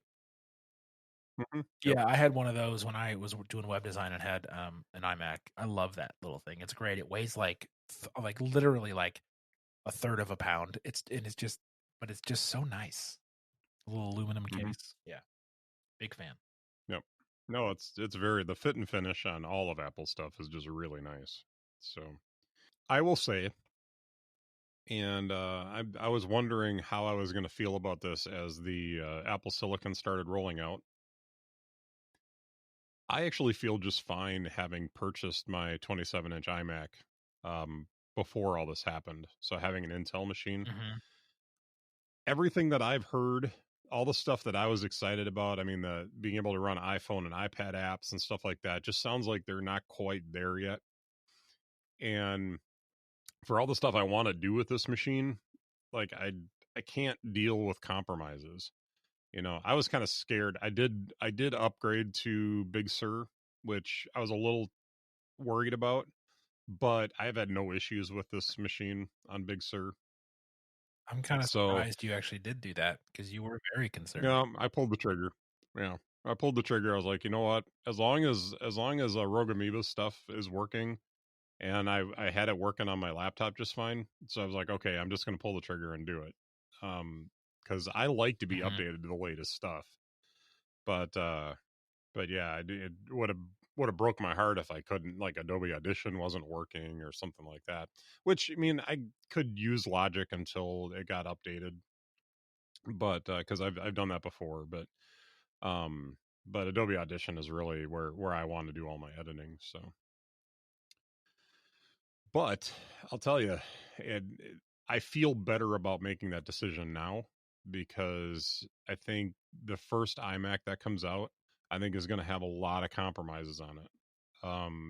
Yep. Yeah, I had one of those when I was doing web design and had an iMac. I love that little thing. It's great. It weighs like literally like a third of a pound. But it's just so nice. A little aluminum hmm case. Yeah, big fan. Yep. No, it's very the fit and finish on all of Apple stuff is just really nice. So I will say, and I was wondering how I was going to feel about this as the Apple Silicon started rolling out. I actually feel just fine having purchased my 27-inch iMac um, before all this happened. So having an Intel machine, Hmm. everything that I've heard, all the stuff that I was excited about, I mean, the being able to run iPhone and iPad apps and stuff like that, just sounds like they're not quite there yet. And for all the stuff I want to do with this machine, like I can't deal with compromises. I was kind of scared. I did upgrade to Big Sur, which I was a little worried about, but I've had no issues with this machine on Big Sur. I'm kind of So, surprised you actually did do that because you were very concerned. yeah, I pulled the trigger. Yeah. I pulled the trigger. I was like, you know what? As long as Rogue Amoeba stuff is working, and I had it working on my laptop just fine. So I was like, okay, I'm just going to pull the trigger and do it. Cuz I like to be Hmm. updated to the latest stuff. But yeah, it would have broke my heart if I couldn't, like, Adobe Audition wasn't working or something like that. Which, I mean, I could use Logic until it got updated, but because I've done that before, um, but Adobe Audition is really where I want to do all my editing. So, but I'll tell you, I feel better about making that decision now because I think the first iMac that comes out, I think is going to have a lot of compromises on it.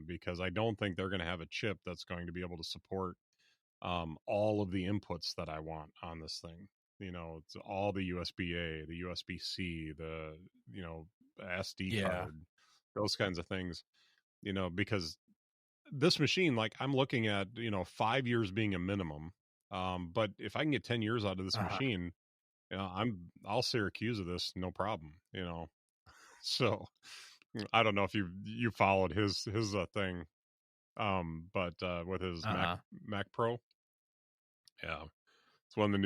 Because I don't think they're going to have a chip that's going to be able to support all of the inputs that I want on this thing. It's all the USB A, the USB C, the SD Yeah. card, those kinds of things. Because this machine, like, I'm looking at 5 years being a minimum. But if I can get 10 years out of this Uh-huh. machine, I'll Syracuse of this, no problem. So I don't know if you followed his thing, but with his Uh-huh. Mac Pro, yeah, it's when the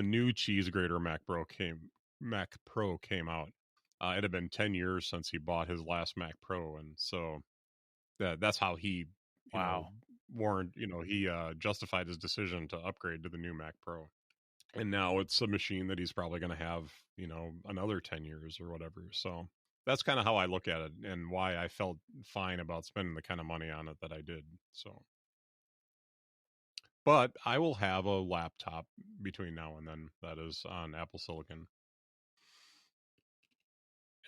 new cheese grater Mac Pro came out. It had been 10 years since he bought his last Mac Pro, and so that's how he, you know, Wow. warned, he justified his decision to upgrade to the new Mac Pro. And now it's a machine that he's probably going to have, another 10 years or whatever. So that's kind of how I look at it and why I felt fine about spending the kind of money on it that I did. So, but I will have a laptop between now and then that is on Apple Silicon.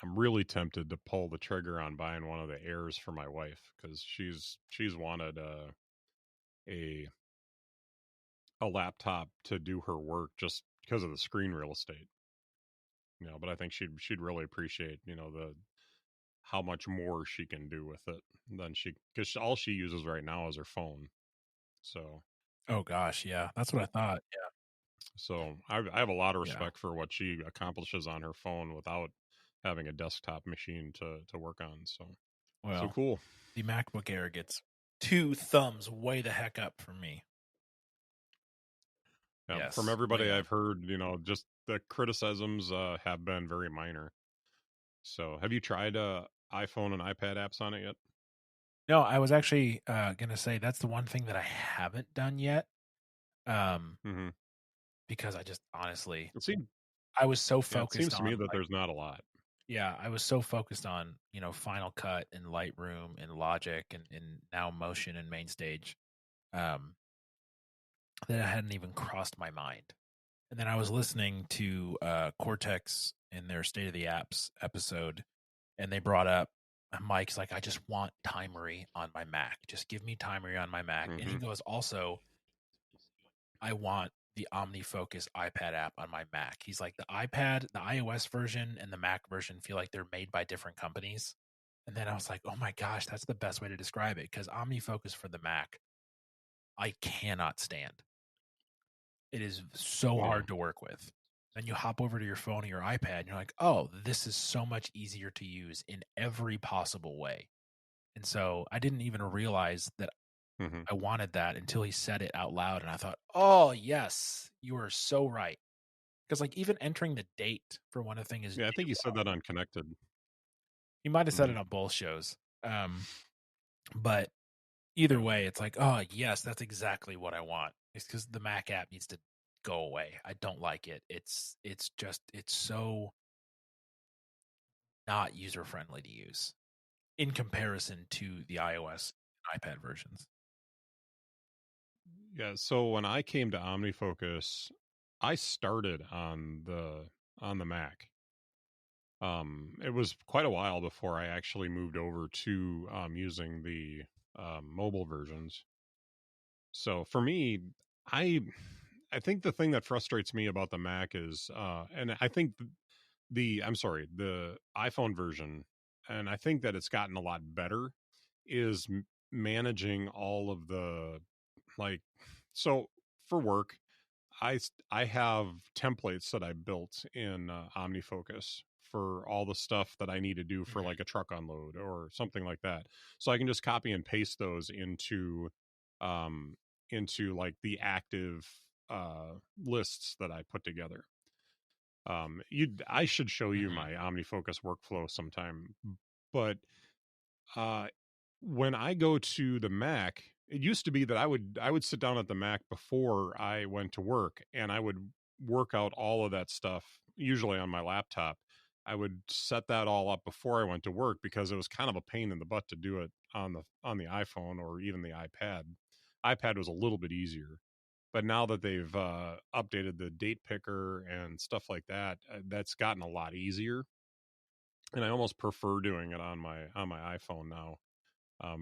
I'm really tempted to pull the trigger on buying one of the Airs for my wife because she's wanted a a laptop to do her work just because of the screen real estate. But I think she'd really appreciate the how much more she can do with it than because all she uses right now is her phone. So Oh gosh, yeah. That's what I thought. Yeah. So I have a lot of Yeah. respect for what she accomplishes on her phone without having a desktop machine to work on. So Well, cool. the MacBook Air gets 2 thumbs way the heck up from me. Yeah, from Yes, everybody way up. I've heard, just the criticisms have been very minor. So have you tried iPhone and iPad apps on it yet? No, I was actually gonna say that's the one thing that I haven't done yet. Mm-hmm. Because I just honestly It seems I was so Yeah, it focused seems to me on that like there's not a lot. yeah, I was so focused on, Final Cut and Lightroom and Logic and now Motion and Mainstage, um, that I hadn't even crossed my mind. And then I was listening to Cortex in their State of the Apps episode, and they brought up Mike's like, I just want Timery on my Mac. Just give me Timery on my Mac. And he Mm-hmm. goes, also, I want the OmniFocus iPad app on my Mac. He's like, the iPad, the iOS version and the Mac version feel like they're made by different companies. And then I was like, oh my gosh, that's the best way to describe it. Because OmniFocus for the Mac, I cannot stand. It is so Yeah. hard to work with. Then you hop over to your phone or your iPad and you're like, oh, this is so much easier to use in every possible way. And so I didn't even realize that Mm-hmm. I wanted that until he said it out loud. And I thought, oh, yes, you are so right. Because like even entering the date for when a thing is Yeah, I think due, you said that on Connected. he might have said Mm-hmm. it on both shows. But either way, it's like, oh yes, that's exactly what I want. It's because the Mac app needs to go away. I don't like it. It's so not user friendly to use in comparison to the iOS and iPad versions. Yeah, so when I came to OmniFocus, I started on the Mac. It was quite a while before I actually moved over to using the mobile versions. So for me, I I think the thing that frustrates me about the Mac is, and I think I'm sorry, the iPhone version, and I think that it's gotten a lot better, is managing all of the like. So for work, I have templates that I built in OmniFocus for all the stuff that I need to do for Mhm. like a truck unload or something like that. So I can just copy and paste those um into like the active lists that I put together. You I should show you Mhm. my OmniFocus workflow sometime, but uh when I go to the Mac, it used to be that I would sit down at the Mac before I went to work and I would work out all of that stuff usually on my laptop. I would set that all up before I went to work because it was kind of a pain in the butt to do it on the iPhone or even the iPad. iPad was a little bit easier. But now that they've updated the date picker and stuff like that, that's gotten a lot easier. And I almost prefer doing it on my iPhone now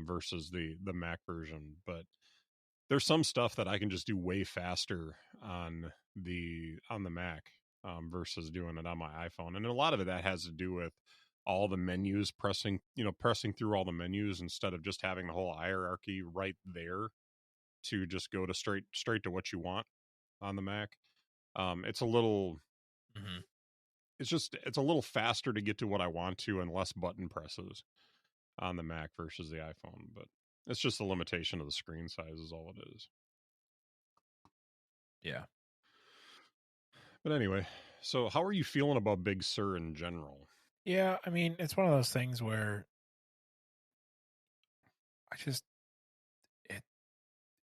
versus the Mac version. But there's some stuff that I can just do way faster on the Mac versus doing it on my iPhone, and a lot of it that has to do with all the menus pressing through all the menus instead of just having the whole hierarchy right there to just go to straight to what you want on the Mac. It's a little Mhm. it's a little faster to get to what I want to and less button presses on the Mac versus the iPhone, but it's just a limitation of the screen size is all it is. Yeah. But anyway, so how are you feeling about Big Sur in general? Yeah, I mean, it's one of those things where I just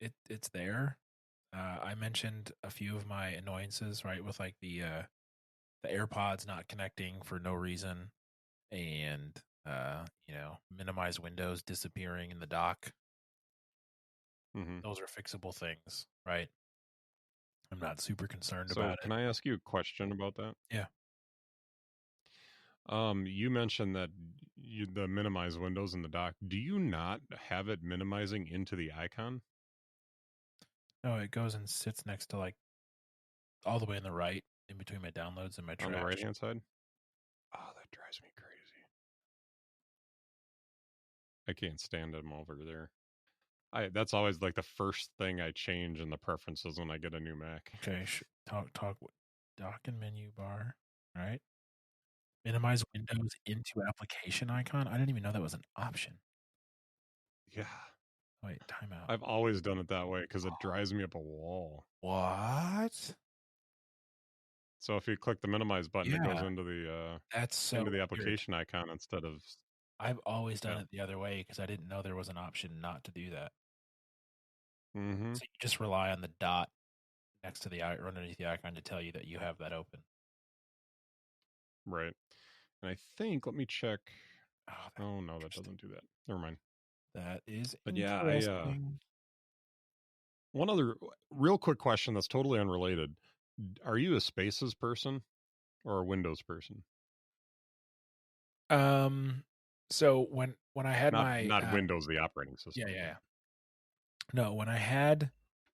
it it's there. I mentioned a few of my annoyances, right, with like the AirPods not connecting for no reason, and minimize windows disappearing in the dock. Hmm. Those are fixable things, right? I'm not super concerned So about can it. I ask you a question about that? Yeah. You mentioned that the minimize windows in the dock. Do you not have it minimizing into the icon No, it goes and sits next to like all the way on the right, in between my downloads and my on the right trash. hand side? Oh, that drives me crazy. I can't stand them over there. That's always like the first thing I change in the preferences when I get a new Mac. Okay, talk dock and menu bar. All right. Minimize windows into application icon. I didn't even know that was an option. Yeah. Wait, timeout. I've always done it that way because it drives me up a wall. What? So if you click the minimize button, it goes Yeah, into the that's so into the weird. application icon instead of I've always done yeah. it the other way because I didn't know there was an option not to do that. Mm-hmm. So you just rely on the dot next to the or underneath the icon to tell you that you have that open. Right. And I think let me check. Oh, Oh no, that doesn't do that. Never mind. that is But yeah, interesting. one other real quick question that's totally unrelated. Are you a Spaces person or a Windows person? So when I had my Not Windows, the operating system. yeah. No, when I had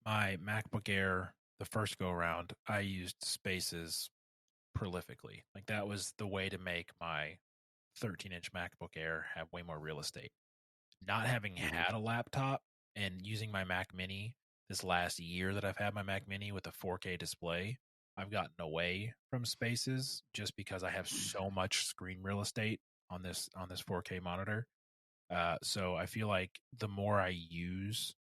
my MacBook Air the first go around, I used Spaces prolifically. Like that was the way to make my 13-inch MacBook Air have way more real estate. Not having had a laptop and using my Mac Mini this last year that I've had my Mac Mini with a 4K display, I've gotten away from Spaces just because I have so much screen real estate on this 4K monitor. So I feel like the more I use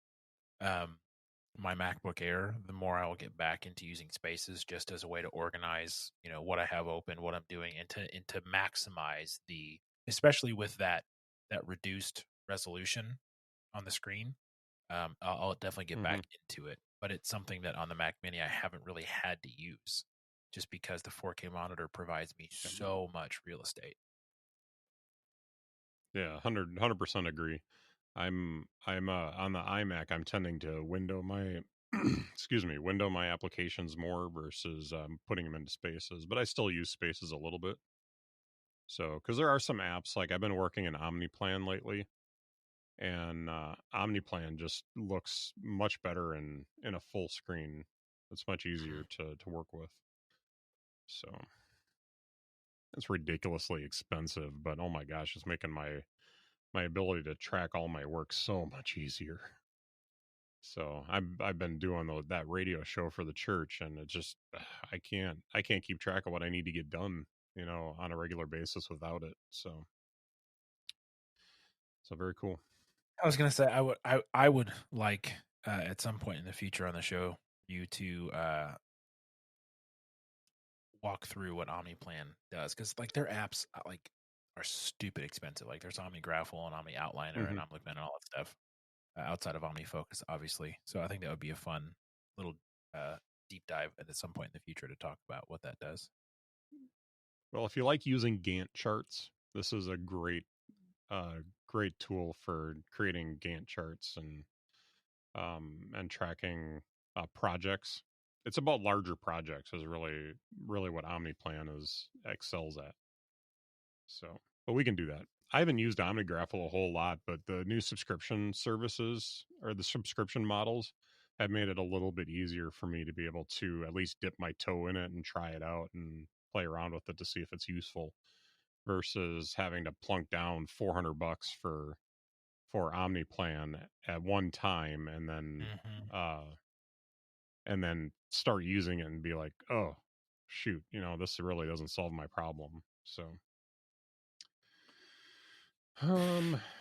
my MacBook Air, the more I will get back into using Spaces just as a way to organize, what I have open, what I'm doing, and to maximize especially with that reduced resolution on the screen. I'll definitely get back into it, but it's something that on the Mac Mini I haven't really had to use, just because the 4K monitor provides me so much real estate. Yeah, 100% agree. I'm on the iMac. I'm tending to window my window my applications more versus putting them into Spaces. But I still use Spaces a little bit. So because there are some apps like I've been working in OmniPlan lately, and OmniPlan just looks much better in a full screen. It's much easier to work with. So it's ridiculously expensive, but oh my gosh, it's making my ability to track all my work so much easier. So I've been doing that radio show for the church, and it just I can't keep track of what I need to get done, on a regular basis without it. So very cool. I was gonna say I would like at some point in the future on the show you to walk through what OmniPlan does, because like their apps are stupid expensive. Like there's OmniGraffle and OmniOutliner and OmniPlan and all that stuff outside of OmniFocus, obviously. So I think that would be a fun little deep dive at some point in the future to talk about what that does. Well, if you like using Gantt charts, this is a great tool for creating Gantt charts and tracking projects. It's about larger projects is really what OmniPlan excels at. So, but we can do that. I haven't used OmniGraffle a whole lot, but the new subscription services or the subscription models have made it a little bit easier for me to be able to at least dip my toe in it and try it out and play around with it to see if it's useful versus having to plunk down $400 for OmniPlan at one time and then start using it and be like, oh shoot, this really doesn't solve my problem. So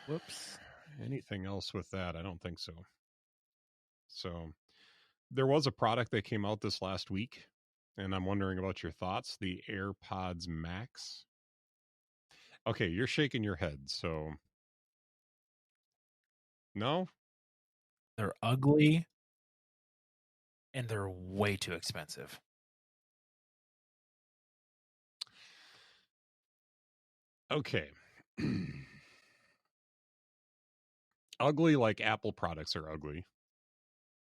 Whoops. Anything else with that? I don't think so. So there was a product that came out this last week, and I'm wondering about your thoughts. The AirPods Max. Okay, you're shaking your head, so no? They're ugly and they're way too expensive. Okay. Ugly like Apple products are ugly.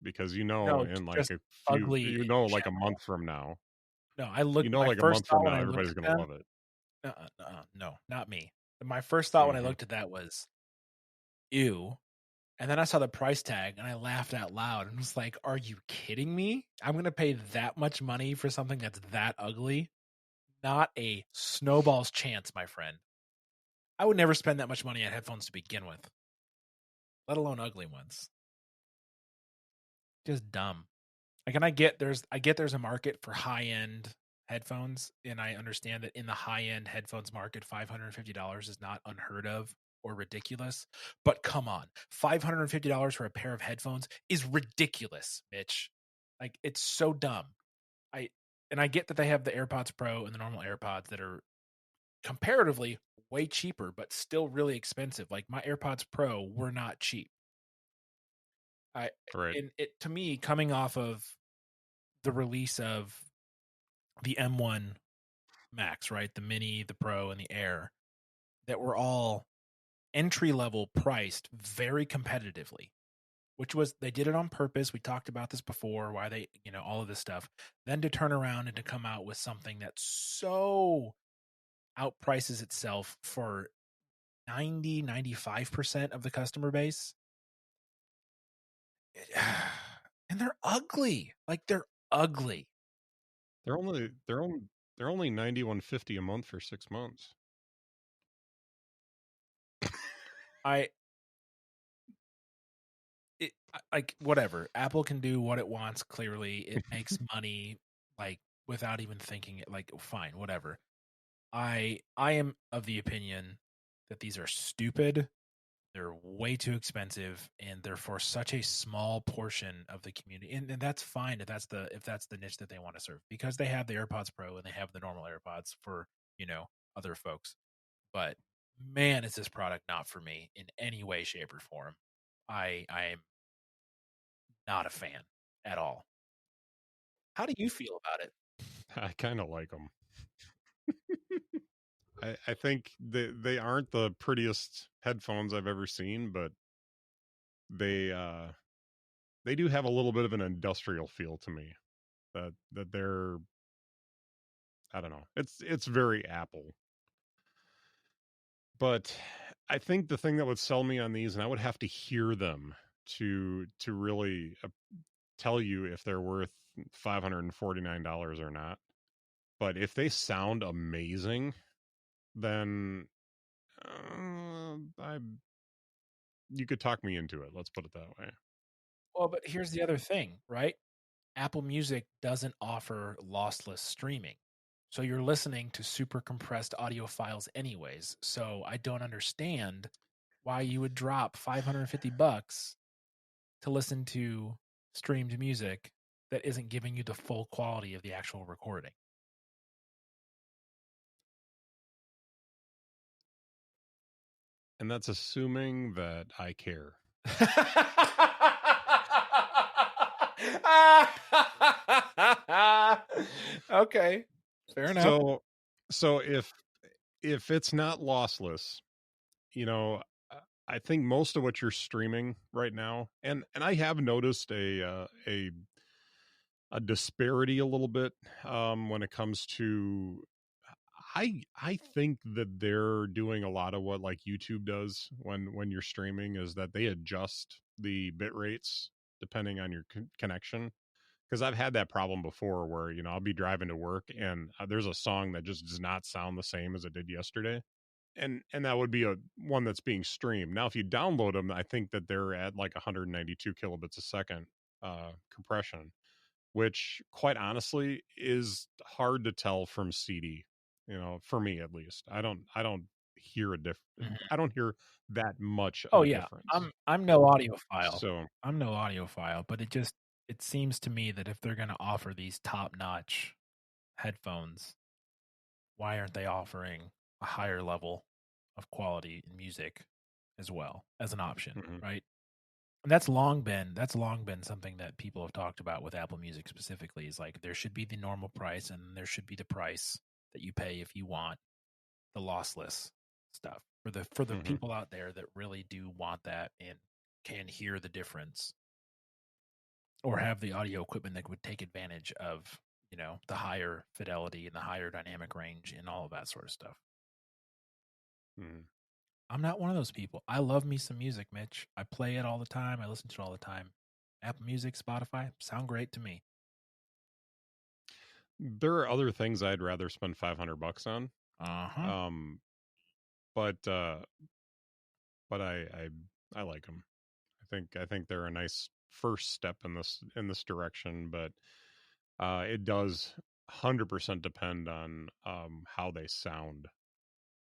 Because in like a few ugly like a month from now. No, I looked like a month from now everybody's gonna love it. No, not me. My first thought when I looked at that was ew. And then I saw the price tag and I laughed out loud and was like, are you kidding me? I'm going to pay that much money for something that's that ugly? Not a snowball's chance, my friend. I would never spend that much money on headphones to begin with, let alone ugly ones. just dumb. Like, and I get there's a market for high end headphones, and I understand that in the high end headphones market, $550 is not unheard of or ridiculous. But come on, $550 for a pair of headphones is ridiculous, Mitch. Like, it's so dumb. I get that they have the AirPods Pro and the normal AirPods that are comparatively way cheaper, but still really expensive. Like, my AirPods Pro were not cheap. Right. And it, to me, coming off of the release of the M1 Max, right? The Mini, the Pro, and the Air, that were all entry level priced very competitively, which was, they did it on purpose. We talked about this before, why they, all of this stuff. Then to turn around and to come out with something that so outprices itself for 95% of the customer base. And they're ugly. Like, they're ugly. They're only $91.50 a month for 6 months. Like, whatever. Apple can do what it wants. Clearly, it makes money, like, without even thinking it. Like, fine, whatever. I am of the opinion that these are stupid. They're way too expensive, and they're for such a small portion of the community. And that's fine if that's the niche that they want to serve, because they have the AirPods Pro and they have the normal AirPods for other folks. But man, is this product not for me in any way, shape, or form. I am not a fan at all. How do you feel about it? I kind of like them. I think they aren't the prettiest headphones I've ever seen, but they do have a little bit of an industrial feel to me. That they're, I don't know. It's very Apple. But I think the thing that would sell me on these, and I would have to hear them to really tell you if they're worth $549 or not. But if they sound amazing, then you could talk me into it. Let's put it that way. Well, but here's the other thing, right? Apple Music doesn't offer lossless streaming. So you're listening to super compressed audio files anyways. So I don't understand why you would drop $550 to listen to streamed music that isn't giving you the full quality of the actual recording. And that's assuming that I care. Okay, fair enough. So if it's not lossless, I think most of what you're streaming right now, and I have noticed a disparity a little bit when it comes to. I think that they're doing a lot of what like YouTube does when you're streaming, is that they adjust the bit rates depending on your connection. Because I've had that problem before where I'll be driving to work and there's a song that just does not sound the same as it did yesterday, and that would be a one that's being streamed. Now if you download them, I think that they're at like 192 kilobits a second compression, which quite honestly is hard to tell from CD. For me at least, I don't hear a difference. Mhm. I don't hear that much Oh of a yeah, difference. I'm no audiophile. So I'm no audiophile, but it seems to me that if they're going to offer these top-notch headphones, why aren't they offering a higher level of quality in music as well as an option, right? And that's long been something that people have talked about with Apple Music specifically, is like there should be the normal price and there should be the price that you pay if you want the lossless stuff for the people out there that really do want that and can hear the difference, or have the audio equipment that would take advantage of the higher fidelity and the higher dynamic range and all of that sort of stuff. I'm not one of those people. I love me some music, Mitch. I play it all the time. I listen to it all the time. Apple Music, Spotify sound great to me. There are other things I'd rather spend $500 on. But I like them. I think they're a nice first step in this direction, but it does 100% depend on how they sound,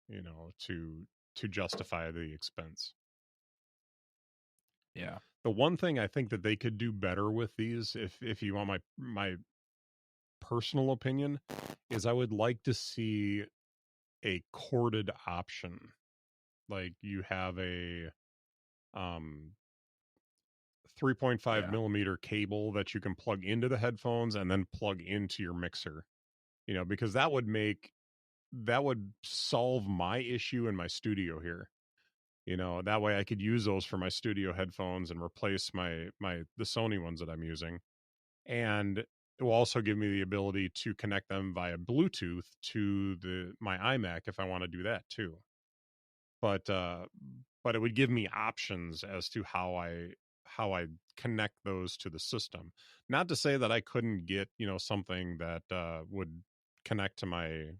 to justify the expense. Yeah. The one thing I think that they could do better with these, if you want my personal opinion, is I would like to see a corded option. Like you have a 3.5 Yeah. millimeter cable that you can plug into the headphones and then plug into your mixer, because that would solve my issue in my studio here. That way I could use those for my studio headphones and replace the Sony ones that I'm using. And it will also give me the ability to connect them via Bluetooth to my iMac if I want to do that too. But it would give me options as to how I connect those to the system. Not to say that I couldn't get, something that would connect to my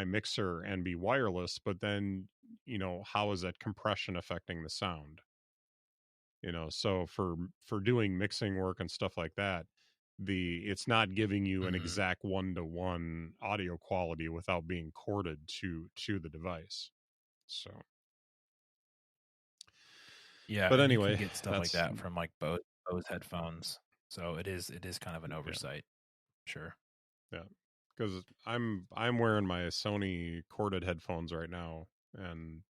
mixer and be wireless, but then, how is that compression affecting the sound? So for doing mixing work and stuff like that, it's not giving you an exact 1-to-1 audio quality without being corded to the device. So Yeah, but and you anyway, can get stuff like that from like Bose headphones. So it is kind of an oversight. Yeah. Sure. Yeah. Because I'm wearing my Sony corded headphones right now, and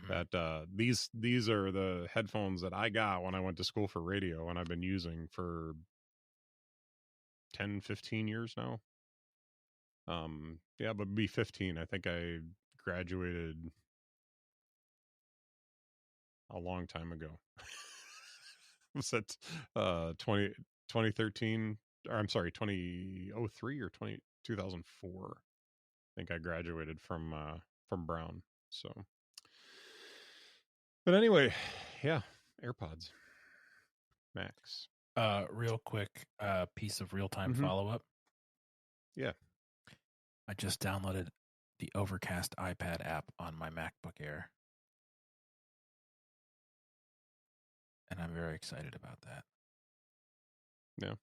that these are the headphones that I got when I went to school for radio, and I've been using for 10-15 years now. Yeah, but be 15. I think I graduated a long time ago. Was that 2013, or I'm sorry, 2003 or 2004? I think I graduated from Brown. So but anyway, yeah, AirPods Max. Real quick, piece of real-time Mm-hmm. follow-up. Yeah. I just downloaded the Overcast iPad app on my MacBook Air. And I'm very excited about that. Yeah.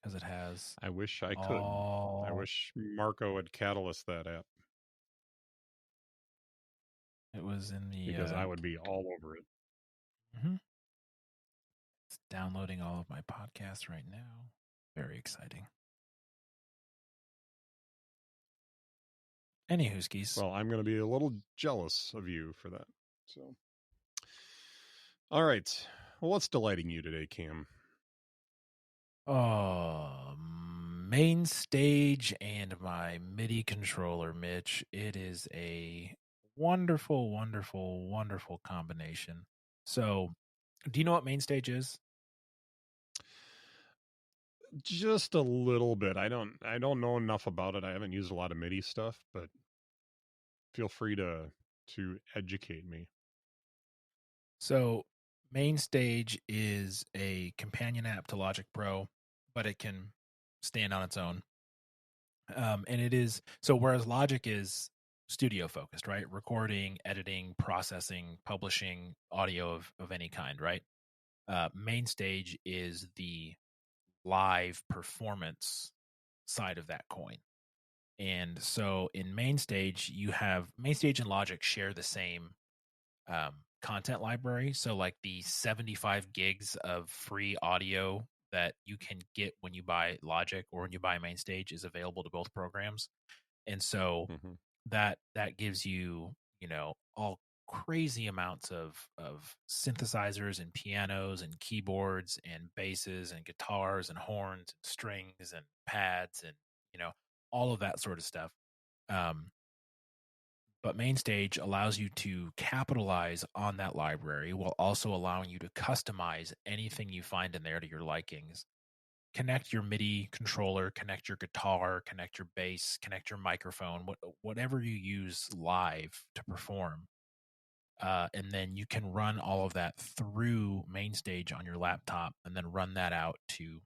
Because it has I wish I could. I wish Marco would catalyst that app. It was in the... Because I would be all over it. Mm-hmm. It's downloading all of my podcasts right now. Very exciting. Anywho, skis. Well, I'm going to be a little jealous of you for that. So, all right. Well, what's delighting you today, Cam? Main stage and my MIDI controller, Mitch. It is a wonderful, wonderful, wonderful combination. So, do you know what main stage is? Just a little bit. I don't know enough about it. I haven't used a lot of MIDI stuff, but feel free to educate me. So, Main Stage is a companion app to Logic Pro, but it can stand on its own. And it is so whereas Logic is studio focused, right? Recording, editing, processing, publishing audio of any kind, right? Main Stage is the live performance side of that coin. And so in Main Stage, you have Main Stage and Logic share the same content library. So like the 75 gigs of free audio that you can get when you buy Logic or when you buy Main Stage is available to both programs. And so that gives you, all crazy amounts of synthesizers and pianos and keyboards and basses and guitars and horns and strings and pads and, all of that sort of stuff. But Main Stage allows you to capitalize on that library while also allowing you to customize anything you find in there to your likings. Connect your MIDI controller, connect your guitar, connect your bass, connect your microphone, whatever you use live to perform. And then you can run all of that through Main Stage on your laptop and then run that out to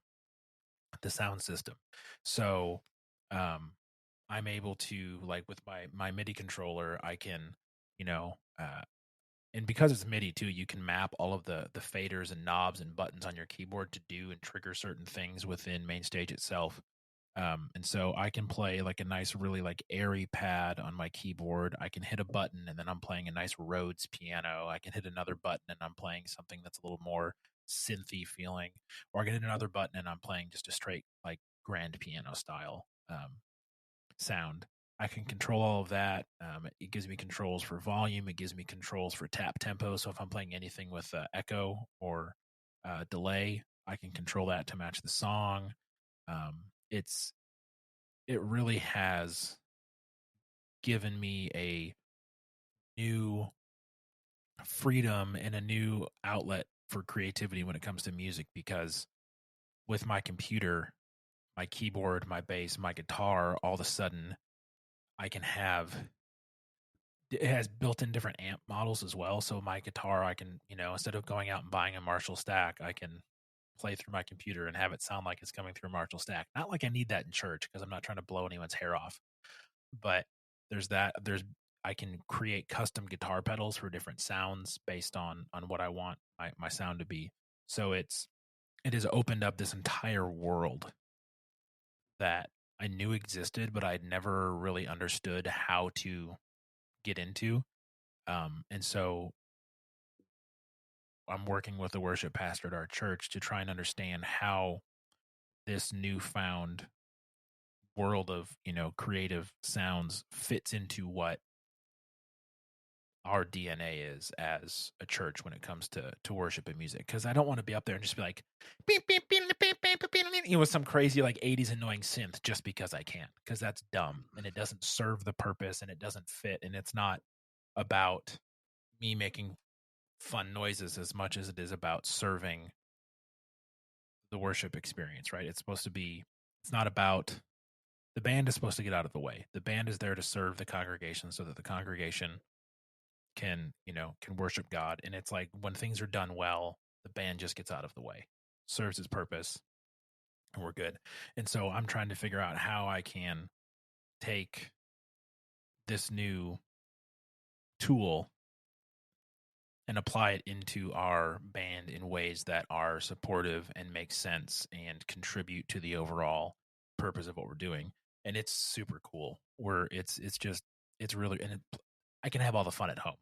the sound system. So I'm able to, like with my MIDI controller, I can, and because it's MIDI too, you can map all of the faders and knobs and buttons on your keyboard to do and trigger certain things within MainStage itself. And so I can play like a nice, really like airy pad on my keyboard. I can hit a button and then I'm playing a nice Rhodes piano. I can hit another button and I'm playing something that's a little more synthy feeling, or I can hit another button and I'm playing just a straight like grand piano style sound. I can control all of that. It gives me controls for volume. It gives me controls for tap tempo. So if I'm playing anything with echo or delay, I can control that to match the song. It's it really has given me a new freedom and a new outlet for creativity when it comes to music, because with my computer, my keyboard, my bass, my guitar, all of a sudden I can have it has built-in different amp models as well. So my guitar, I can, instead of going out and buying a Marshall stack, I can play through my computer and have it sound like it's coming through a Marshall stack. Not like I need that in church because I'm not trying to blow anyone's hair off, but there's that. I can create custom guitar pedals for different sounds based on what I want my sound to be. So it has opened up this entire world that I knew existed, but I'd never really understood how to get into. And so I'm working with the worship pastor at our church to try and understand how this newfound world of, creative sounds fits into what our DNA is as a church when it comes to worship and music. Because I don't want to be up there and just be like, beep, beep, beep, beep, beep, beep, beep, with some crazy like 80s annoying synth just because I can. Because that's dumb and it doesn't serve the purpose and it doesn't fit. And it's not about me making fun noises as much as it is about serving the worship experience, right? It's not about the band is supposed to get out of the way. The band is there to serve the congregation so that the congregation can worship God. And it's like when things are done well, the band just gets out of the way, serves its purpose, and we're good. And so I'm trying to figure out how I can take this new tool and apply it into our band in ways that are supportive and make sense and contribute to the overall purpose of what we're doing. And it's super cool. It's really, and I can have all the fun at home.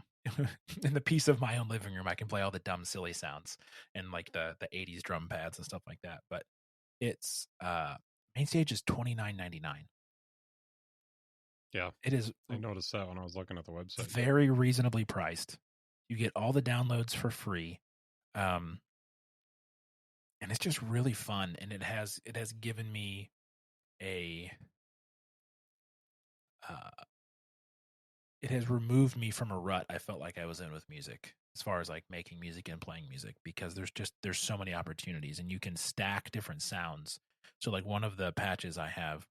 In the peace of my own living room, I can play all the dumb, silly sounds and like the 80s drum pads and stuff like that. But it's MainStage is $29.99. Yeah, it is. I noticed that when I was looking at the website. Very reasonably priced. You get all the downloads for free, and it's just really fun. And it has given me a it has removed me from a rut I felt like I was in with music, as far as like making music and playing music, because there's so many opportunities and you can stack different sounds. So like one of the patches I have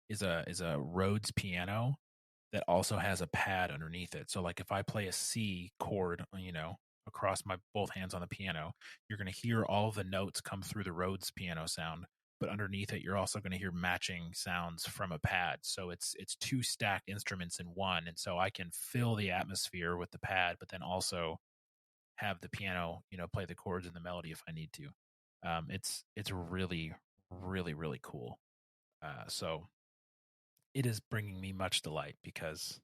is a Rhodes piano that also has a pad underneath it. So like if I play a C chord, across my both hands on the piano, you're going to hear all of the notes come through the Rhodes piano sound, but underneath it you're also going to hear matching sounds from a pad. So it's two stacked instruments in one, and so I can fill the atmosphere with the pad, but then also have the piano, play the chords and the melody if I need to. It's really, really, really cool. So it is bringing me much delight because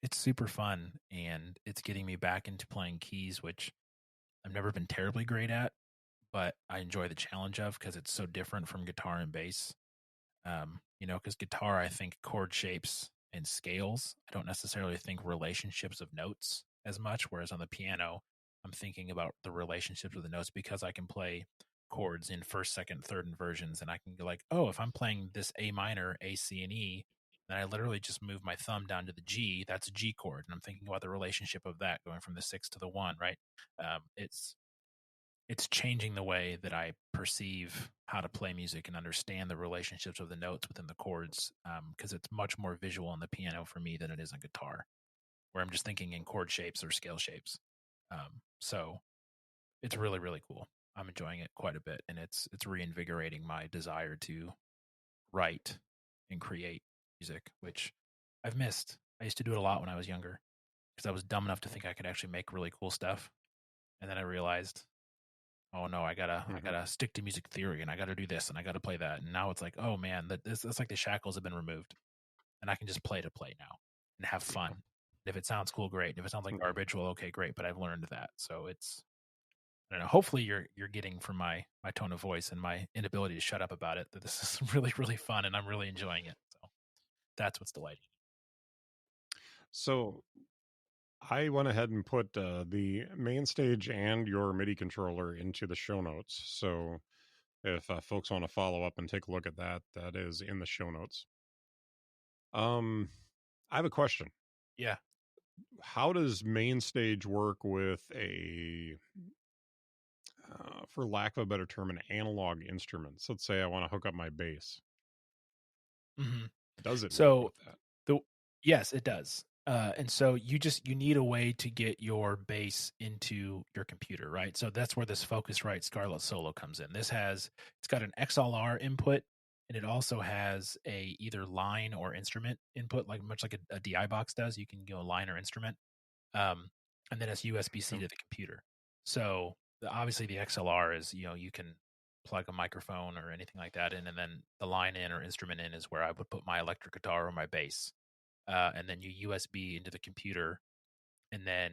it's super fun and it's getting me back into playing keys, which I've never been terribly great at, but I enjoy the challenge of because it's so different from guitar and bass. Because guitar, I think chord shapes and scales. I don't necessarily think relationships of notes as much, whereas on the piano, I'm thinking about the relationships of the notes because I can play chords in first, second, third inversions, and I can go like, oh, if I'm playing this A minor, A, C, and E, then I literally just move my thumb down to the G. That's a G chord, and I'm thinking about the relationship of that going from the 6 to the 1, right? It's changing the way that I perceive how to play music and understand the relationships of the notes within the chords, because it's much more visual on the piano for me than it is on guitar, where I'm just thinking in chord shapes or scale shapes. So it's really, really cool. I'm enjoying it quite a bit, and it's reinvigorating my desire to write and create music, which I've missed. I used to do it a lot when I was younger, because I was dumb enough to think I could actually make really cool stuff. And then I realized, oh no, I gotta stick to music theory, and I gotta do this, and I gotta play that. And now it's like, oh man, that's like the shackles have been removed, and I can just play to play now and have fun. Yeah. If it sounds cool, great. If it sounds like Mm. garbage, well, okay, great. But I've learned that, so it's, I don't know. Hopefully, you're getting from my tone of voice and my inability to shut up about it that this is really really fun, and I'm really enjoying it. So that's what's delighting. So I went ahead and put the main stage and your MIDI controller into the show notes. So if folks want to follow up and take a look at that, that is in the show notes. I have a question. Yeah. How does main stage work with a, for lack of a better term, an analog instrument? So let's say I want to hook up my bass. Mm-hmm. Does it work So with that? yes, it does. And so you need a way to get your bass into your computer, right? So that's where this Focusrite Scarlett Solo comes in. It's got an XLR input, and it also has a either line or instrument input, like much like a DI box does. You can go line or instrument, and then it's USB-C to the computer. So obviously the XLR is, you can plug a microphone or anything like that in, and then the line in or instrument in is where I would put my electric guitar or my bass. And then you USB into the computer, and then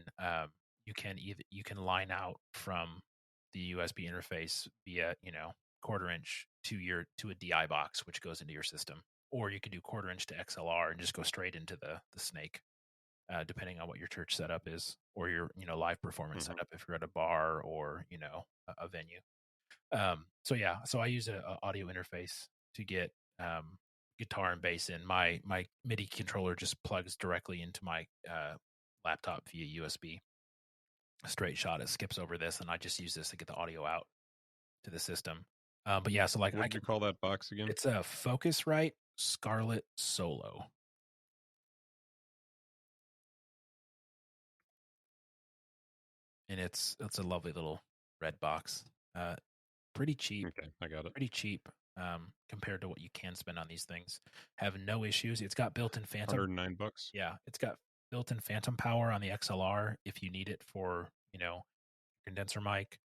you can line out from the USB interface via quarter inch to a DI box, which goes into your system, or you can do quarter inch to XLR and just go straight into the snake, depending on what your church setup is, or your live performance setup if you're at a bar or a venue. So yeah, so I use a audio interface to get guitar and bass in. My MIDI controller just plugs directly into my laptop via USB. Straight shot. It skips over this, and I just use this to get the audio out to the system. But yeah, so like What did you call that box again? it's a Focusrite Scarlett Solo. And it's a lovely little red box. Pretty cheap. Okay, I got it. Pretty cheap compared to what you can spend on these things. Have no issues. It's got built-in phantom. $109. Yeah, it's got built-in phantom power on the XLR if you need it for condenser mic.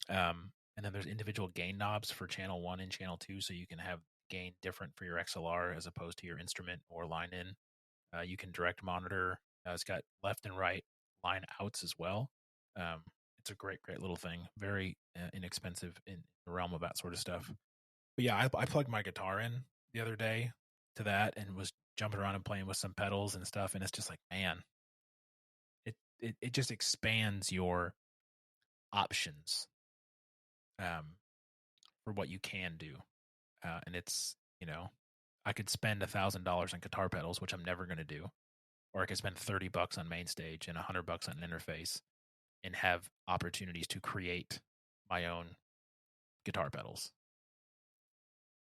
And then there's individual gain knobs for channel 1 and channel 2, so you can have gain different for your XLR as opposed to your instrument or line in. You can direct monitor. It's got left and right line outs as well. It's a great little thing. Very inexpensive in the realm of that sort of stuff. But yeah, I plugged my guitar in the other day to that and was jumping around and playing with some pedals and stuff. And it's just like, man, it just expands your options for what you can do. And it's, I could spend $1,000 on guitar pedals, which I'm never going to do. Or I could spend $30 on main stage and $100 on an interface and have opportunities to create my own guitar pedals.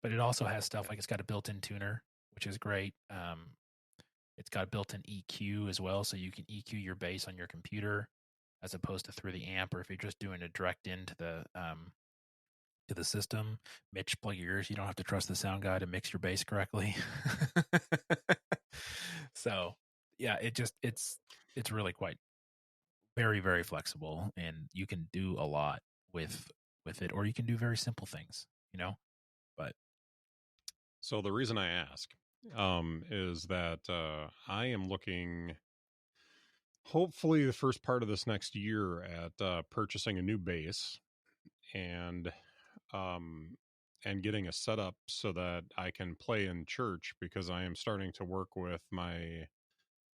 But it also has stuff like it's got a built-in tuner, which is great. It's got built-in EQ as well, so you can EQ your bass on your computer as opposed to through the amp, or if you're just doing a direct into the system. Mitch, plug your ears. You don't have to trust the sound guy to mix your bass correctly. So yeah, it's really quite very, very flexible, and you can do a lot with it, or you can do very simple things, But So the reason I ask is that I am looking, hopefully, the first part of this next year at purchasing a new bass and um, and getting a setup so that I can play in church, because I am starting to work with my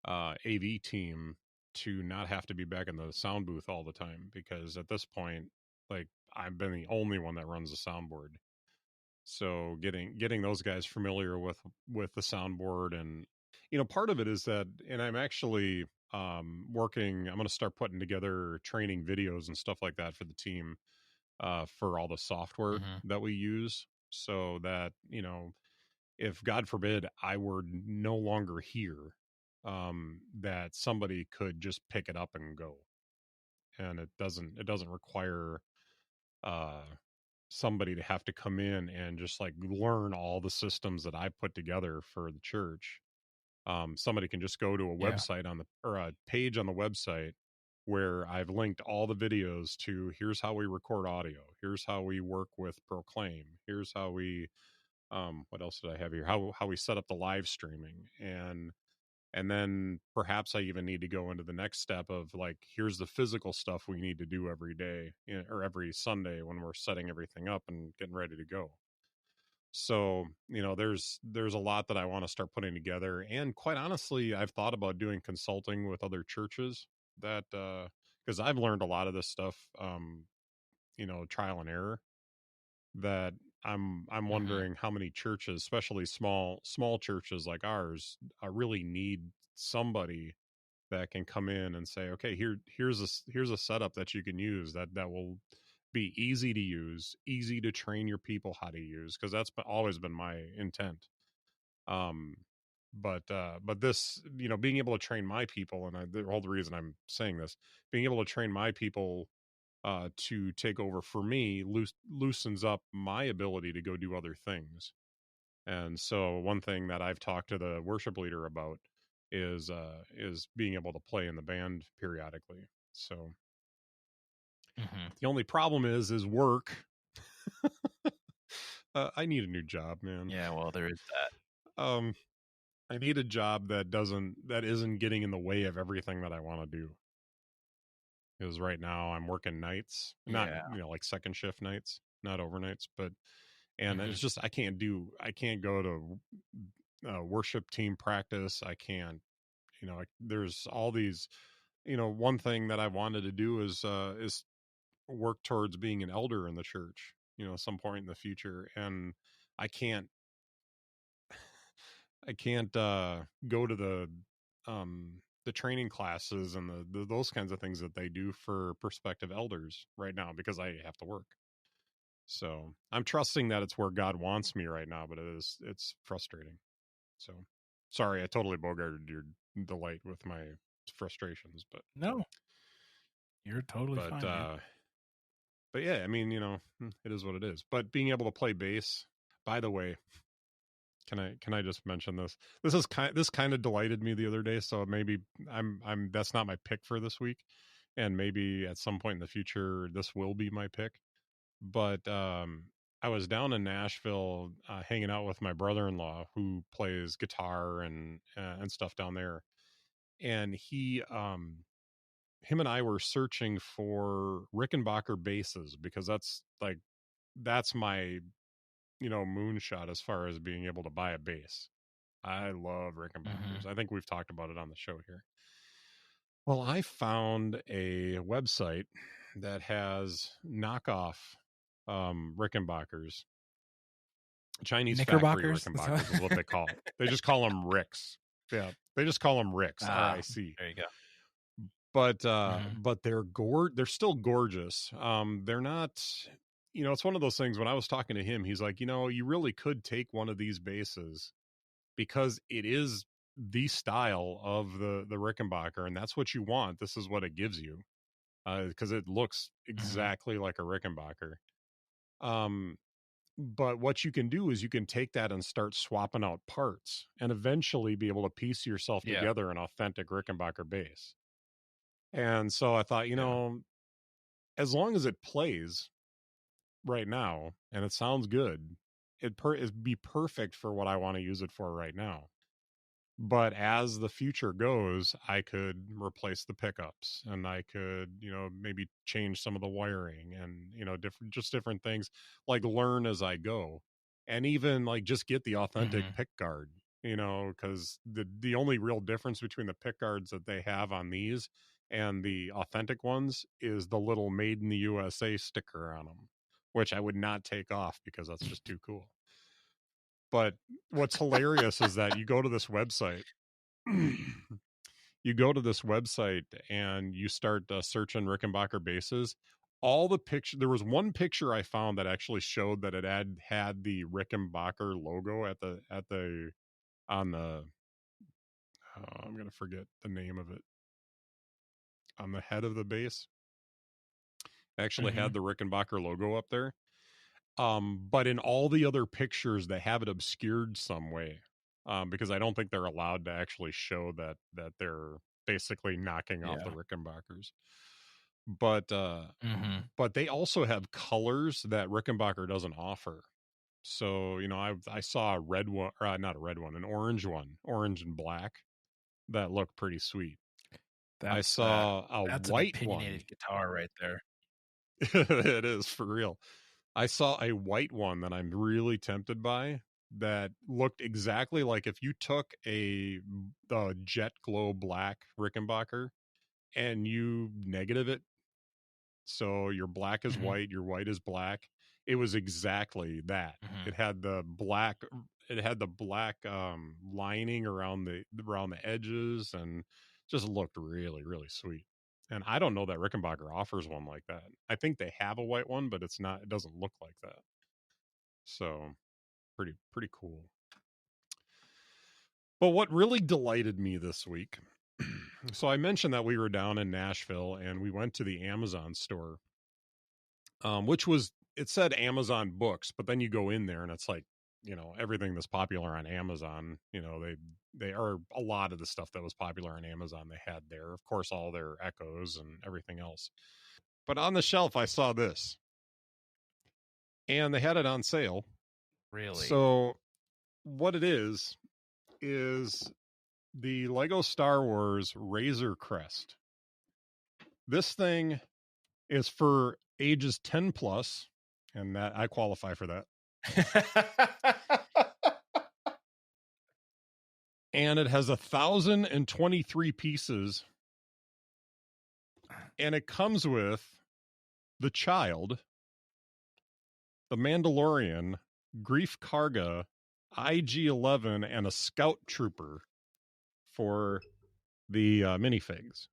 AV team to not have to be back in the sound booth all the time, because at this point, like, I've been the only one that runs the soundboard. So getting those guys familiar with the soundboard, and part of it is that, and I'm actually working, I'm going to start putting together training videos and stuff like that for the team, for all the software that we use, so that if God forbid I were no longer here, that somebody could just pick it up and go, and it doesn't require uh somebody to have to come in and just like learn all the systems that I put together for the church. somebody can just go to a Yeah. website or a page on the website where I've linked all the videos to here's how we record audio, here's how we work with Proclaim, here's how we what else did I have here? How we set up the live streaming, and then perhaps I even need to go into the next step of like, here's the physical stuff we need to do every day, or every Sunday when we're setting everything up and getting ready to go. So, there's a lot that I want to start putting together. And quite honestly, I've thought about doing consulting with other churches that, because I've learned a lot of this stuff, trial and error, that I'm Hmm. wondering how many churches, especially small churches like ours, really need somebody that can come in and say, okay, here's a setup that you can use that will be easy to use, easy to train your people how to use, because always been my intent. Um, but this, being able to train my people, and the whole reason I'm saying this, being able to train my people to take over for me loosens up my ability to go do other things. And so one thing that I've talked to the worship leader about is being able to play in the band periodically. So Hmm. the only problem is work. I need a new job, man. Yeah. Well, there is that. Um, I need a job that isn't getting in the way of everything that I want to do. Because right now I'm working nights, not Yeah. like second shift nights, not overnights, but and Hmm. it's just I can't go to worship team practice. I can't, there's all these, one thing that I wanted to do is work towards being an elder in the church, some point in the future. And I can't, go to the training classes and those kinds of things that they do for prospective elders right now because I have to work. So I'm trusting that it's where God wants me right now, but it's frustrating. So sorry, I totally bogarted your delight with my frustrations, but No, you're totally but fine, man. uh but yeah, I mean, it is what it is. But being able to play bass, by the way, can I just mention this? This kind of delighted me the other day, so maybe I'm that's not my pick for this week, and maybe at some point in the future this will be my pick. But I was down in Nashville hanging out with my brother-in-law who plays guitar and stuff down there, and him and I were searching for Rickenbacker basses because that's my moonshot as far as being able to buy a bass. I love Hmm. Rickenbackers. I think we've talked about it on the show here. Well, I found a website that has knockoff Rickenbackers. Chinese factory Knickerbockers. Rickenbackers is what they call it. They just call them Ricks. Yeah, they just call them Ricks. Ah, RIC. there you go. But they're still gorgeous. They're not, it's one of those things. When I was talking to him, he's like, you really could take one of these basses because it is the style of the Rickenbacker, and that's what you want. This is what it gives you because it looks Hmm. exactly like a Rickenbacker. Um, but what you can do is you can take that and start swapping out parts and eventually be able to piece yourself Yeah. together an authentic Rickenbacker bass. And so I thought, Yeah. as long as it plays right now and it sounds good, it'd be perfect for what I want to use it for right now. But as the future goes, I could replace the pickups and I could, maybe change some of the wiring and, different things, like learn as I go. And even like just get the authentic Hmm. pick guard, because the only real difference between the pick guards that they have on these and the authentic ones is the little made in the USA sticker on them, which I would not take off because that's just too cool. But what's hilarious is that you go to this website you go to this website and you start searching Rickenbacker bases. All the picture, there was one picture I found that actually showed that it had the Rickenbacker logo on the I'm gonna forget the name of it, on the head of the base. It actually Hmm. had the Rickenbacker logo up there. But in all the other pictures, they have it obscured some way. because I don't think they're allowed to actually show that they're basically knocking off the Yeah. Rickenbackers. But Mm-hmm. but they also have colors that Rickenbacker doesn't offer. So, I saw a red one, or not a red one, an orange one, orange and black, that looked pretty sweet. I saw a That's an white one. opinionated guitar right there. It is for real. I saw a white one that I'm really tempted by that looked exactly like if you took a jet glow black Rickenbacker and you negative it, so your black is Mm-hmm. white, your white is black. It was exactly that. Mm-hmm. It had the black lining around the edges, and just looked really, really sweet. And I don't know that Rickenbacker offers one like that. I think they have a white one, but it doesn't look like that. So pretty cool. But what really delighted me this week, so I mentioned that we were down in Nashville and we went to the Amazon store, which was, it said Amazon Books, but then you go in there and it's like, everything that's popular on Amazon, they are a lot of the stuff that was popular on Amazon they had there. Of course, all their Echoes and everything else. But on the shelf, I saw this, and they had it on sale. Really? So what it is the Lego Star Wars Razor Crest. This thing is for ages 10 plus, and that I qualify for that. And it has 1,023 pieces, and it comes with the Child, the Mandalorian, Grief Karga, IG-11, and a Scout Trooper for the minifigs.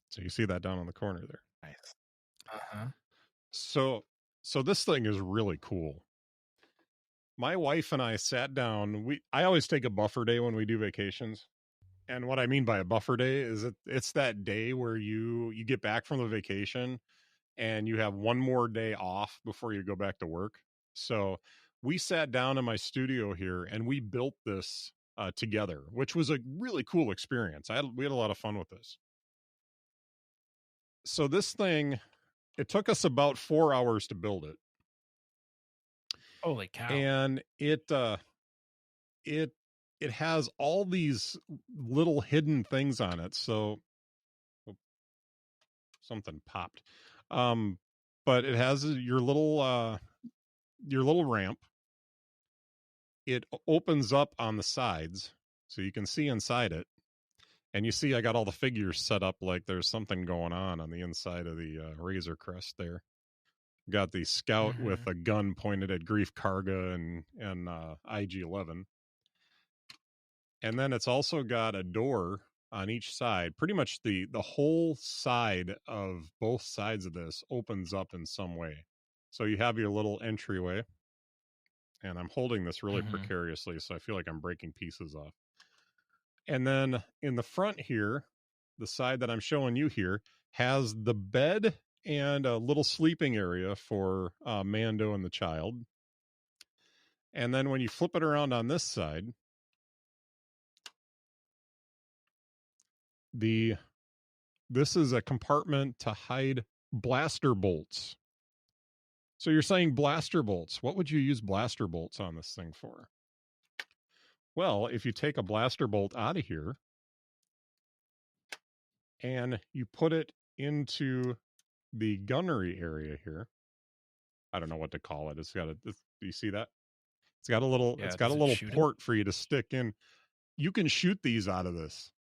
So you see that down in the corner there. Nice. Uh-huh. So this thing is really cool. My wife and I sat down. I always take a buffer day when we do vacations. And what I mean by a buffer day is it's that day where you get back from the vacation and you have one more day off before you go back to work. So we sat down in my studio here and we built this together, which was a really cool experience. We had a lot of fun with this. So this thing, it took us about 4 hours to build it. Holy cow. And it has all these little hidden things on it. So something popped. But it has your little ramp. It opens up on the sides so you can see inside it. And you see I got all the figures set up like there's something going on the inside of the Razor Crest there. Got the Scout with a gun pointed at Grief Karga and IG-11. And then it's also got a door on each side. Pretty much the whole side of both sides of this opens up in some way. So you have your little entryway. And I'm holding this really precariously, so I feel like I'm breaking pieces off. And then in the front here, the side that I'm showing you here has the bed and a little sleeping area for Mando and the Child. And then when you flip it around on this side, this is a compartment to hide blaster bolts. So you're saying blaster bolts. What would you use blaster bolts on this thing for? Well, if you take a blaster bolt out of here and you put it into the gunnery area here, I don't know what to call it. Do you see that? It's got a little port for you to stick in. You can shoot these out of this.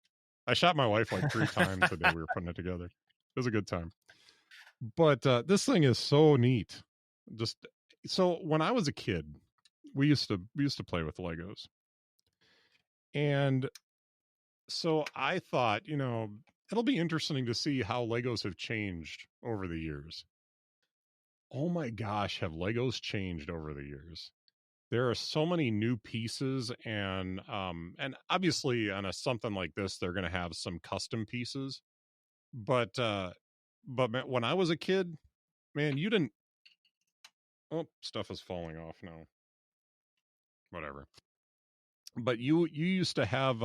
I shot my wife like 3 times the day we were putting it together. It was a good time. But this thing is so neat. So when I was a kid, we used to play with Legos. And so I thought, it'll be interesting to see how Legos have changed over the years. Oh my gosh, have Legos changed over the years? There are so many new pieces, and obviously on something like this, they're going to have some custom pieces. But when I was a kid, man, you didn't. Oh, stuff is falling off now. Whatever. but you used to have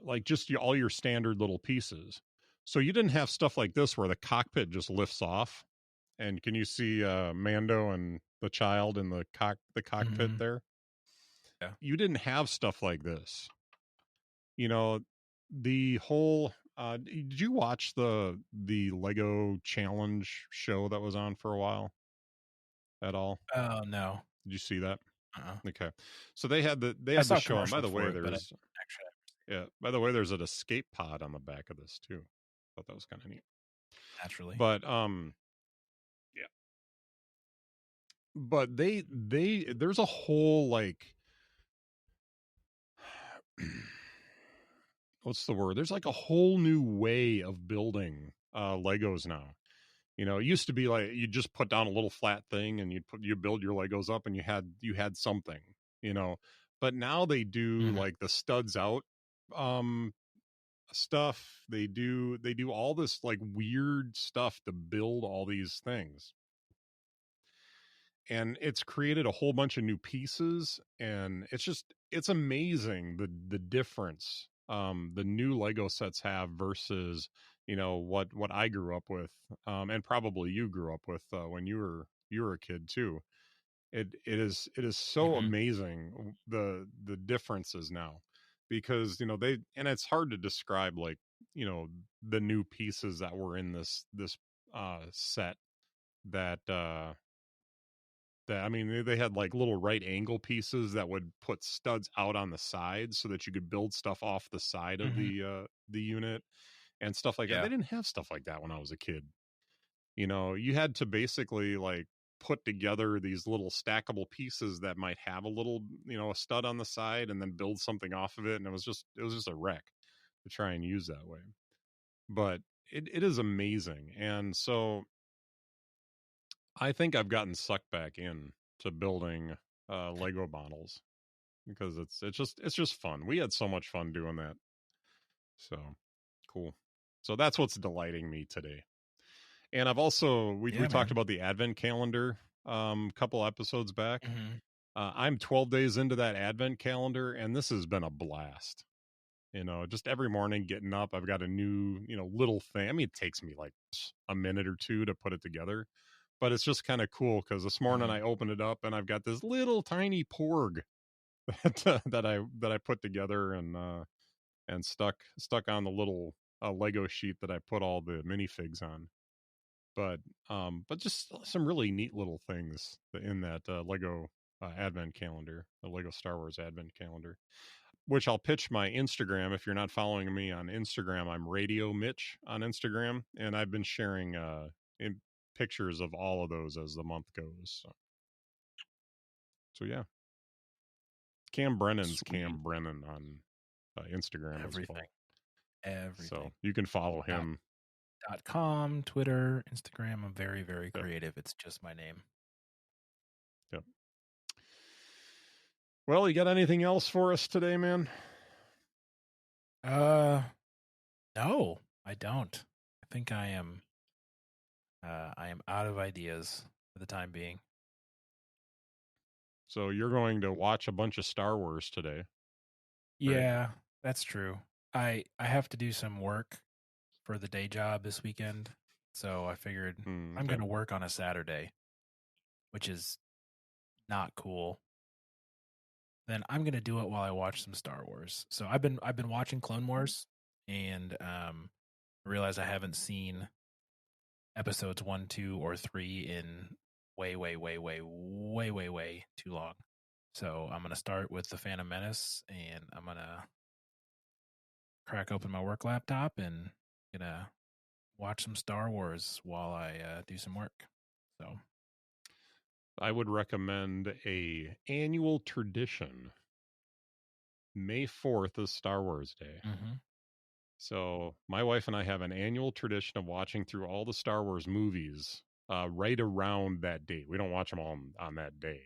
like just all your standard little pieces. So you didn't have stuff like this where the cockpit just lifts off. And can you see Mando and the child in the cockpit Mhm. there? Yeah. You didn't have stuff like this. You know, the whole did you watch the Lego challenge show that was on for a while at all? Oh, no. Did you see that? Uh-uh. Okay. So they had I the saw show, and by commercials the for way, it, but I there's actually yeah, by the way, there's an escape pod on the back of this too. Thought that was kind of neat. naturally. But yeah. But they there's a whole like what's the word? There's like a whole new way of building Legos now. You know, it used to be like you just put down a little flat thing and you build your Legos up and you had something, you know. But now they do Mhm. like the studs out um stuff. They do all this like weird stuff to build all these things. And it's created a whole bunch of new pieces, and it's amazing the difference the new Lego sets have versus you know what I grew up with, and probably you grew up with when you were a kid too. It is so Mhm. amazing the differences now, because you know they, and it's hard to describe like you know the new pieces that were in this set that I mean, they had like little right angle pieces that would put studs out on the sides so that you could build stuff off the side of Mhm. the unit and stuff like that. Yeah. They didn't have stuff like that when I was a kid. You know, you had to basically like put together these little stackable pieces that might have a little, you know, a stud on the side and then build something off of it, and it was just a wreck to try and use that way. But it is amazing. And so I think I've gotten sucked back in to building Lego models because it's just fun. We had so much fun doing that. So cool. So that's what's delighting me today. And I've also we Yeah, talked man. about the advent calendar couple episodes back. Mhm. I'm 12 days into that advent calendar, and this has been a blast. You know, just every morning getting up, I've got a new, you know, little thing. I mean, it takes me like a minute or two to put it together, but it's just kind of cool because this morning Mhm. I opened it up and I've got this little tiny porg that I put together and stuck on the little Lego sheet that I put all the minifigs on. But just some really neat little things in that Lego advent calendar, the Lego Star Wars advent calendar, which I'll pitch my Instagram. If you're not following me on Instagram, I'm Radio Mitch on Instagram, and I've been sharing pictures of all of those as the month goes. So yeah, Cam Brennan's Sweet. Cam Brennan on Instagram as Everything. well. So Everything. you can follow Dot him. .com, Twitter, Instagram. I'm very, very Yep. creative. It's just my name. Yep. Well, you got anything else for us today, man? Uh, no, I don't. I think I am out of ideas for the time being. So you're going to watch a bunch of Star Wars today, right? Yeah, that's true. I have to do some work for the day job this weekend, so I figured I'm Okay. going to work on a Saturday, which is not cool. Then I'm going to do it while I watch some Star Wars. So I've been watching Clone Wars, and I realize I haven't seen episodes 1, 2, or 3 in way too long. So I'm gonna start with the Phantom Menace, and I'm gonna crack open my work laptop and gonna watch some Star Wars while I do some work. So I would recommend a annual tradition. May 4th is Star Wars Day. mhm. So my wife and I have an annual tradition of watching through all the Star Wars movies right around that date. We don't watch them all on that day,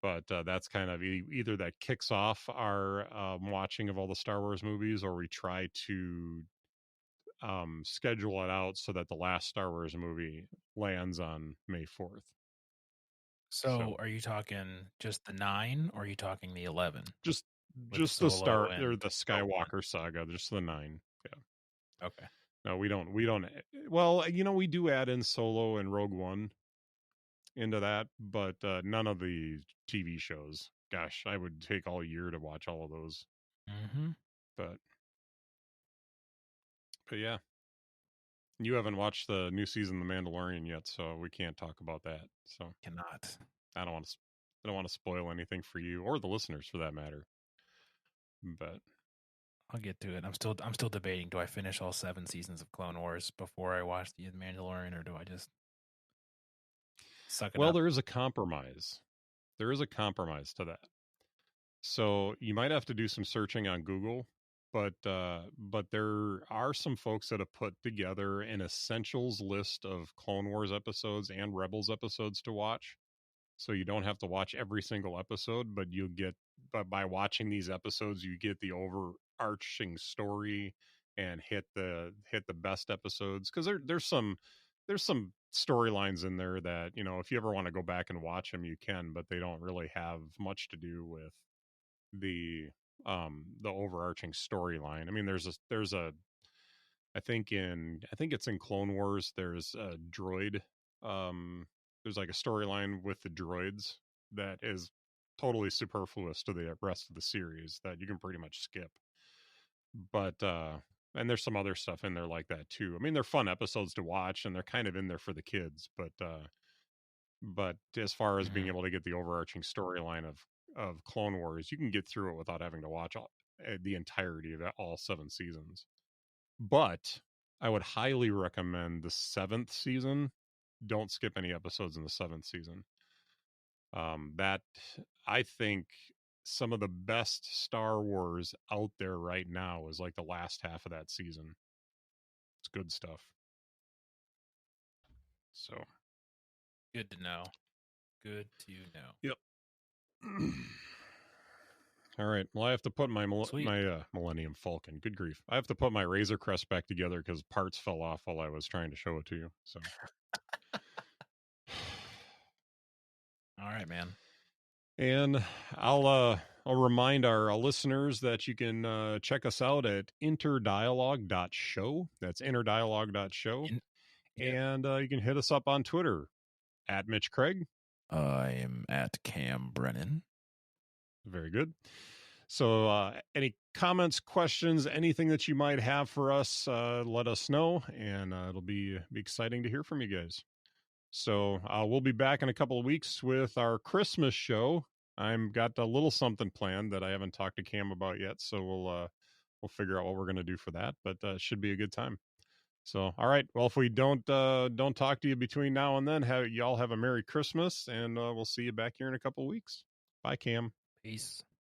but that's kind of either that kicks off our watching of all the Star Wars movies, or we try to schedule it out so that the last Star Wars movie lands on May 4th. So So are you talking just the 9, or are you talking the 11? just just the Solo start or and the Skywalker saga, just the 9. Yeah. Okay. No, we don't. Well, we do add in Solo and Rogue One into that, but none of the TV shows. Gosh, I would take all year to watch all of those. Mm-hmm. But yeah, you haven't watched the new season of The Mandalorian yet, so we can't talk about that. So Cannot. I don't want to spoil anything for you or the listeners for that matter. But I'll get to it. I'm still debating. Do I finish all 7 seasons of Clone Wars before I watch The Mandalorian, or do I just suck it up? Well, there is a compromise. There is a compromise to that. So you might have to do some searching on Google, but there are some folks that have put together an essentials list of Clone Wars episodes and Rebels episodes to watch. So you don't have to watch every single episode, but by watching these episodes, you get the overarching story and hit the best episodes, because there's some storylines in there that, if you ever want to go back and watch them, you can, but they don't really have much to do with the overarching storyline. I mean, there's a I think it's in Clone Wars, there's a droid, there's like a storyline with the droids that is totally superfluous to the rest of the series that you can pretty much skip. But and there's some other stuff in there like that too. I mean, they're fun episodes to watch and they're kind of in there for the kids, but as far as being able to get the overarching storyline of Clone Wars, you can get through it without having to watch the entirety of all 7 seasons. But I would highly recommend the 7th season. Don't skip any episodes in the 7th season. That, I think, some of the best Star Wars out there right now is like the last half of that season. It's good stuff. So good to know. Good to know. Yep. All right. Well, I have to put my Millennium Falcon. Good grief! I have to put my Razor Crest back together because parts fell off while I was trying to show it to you. So, all right, man. And I'll remind our listeners that you can check us out at interdialogue.show. That's interdialogue.show. And you can hit us up on Twitter at Mitch Craig. I am at Cam Brennan. Very good. So any comments, questions, anything that you might have for us, let us know, and it'll be exciting to hear from you guys. So we'll be back in a couple of weeks with our Christmas show. I've got a little something planned that I haven't talked to Cam about yet, so we'll figure out what we're going to do for that, but it should be a good time. So, all right. Well, if we don't talk to you between now and then, y'all have a Merry Christmas, and we'll see you back here in a couple of weeks. Bye, Cam. Peace.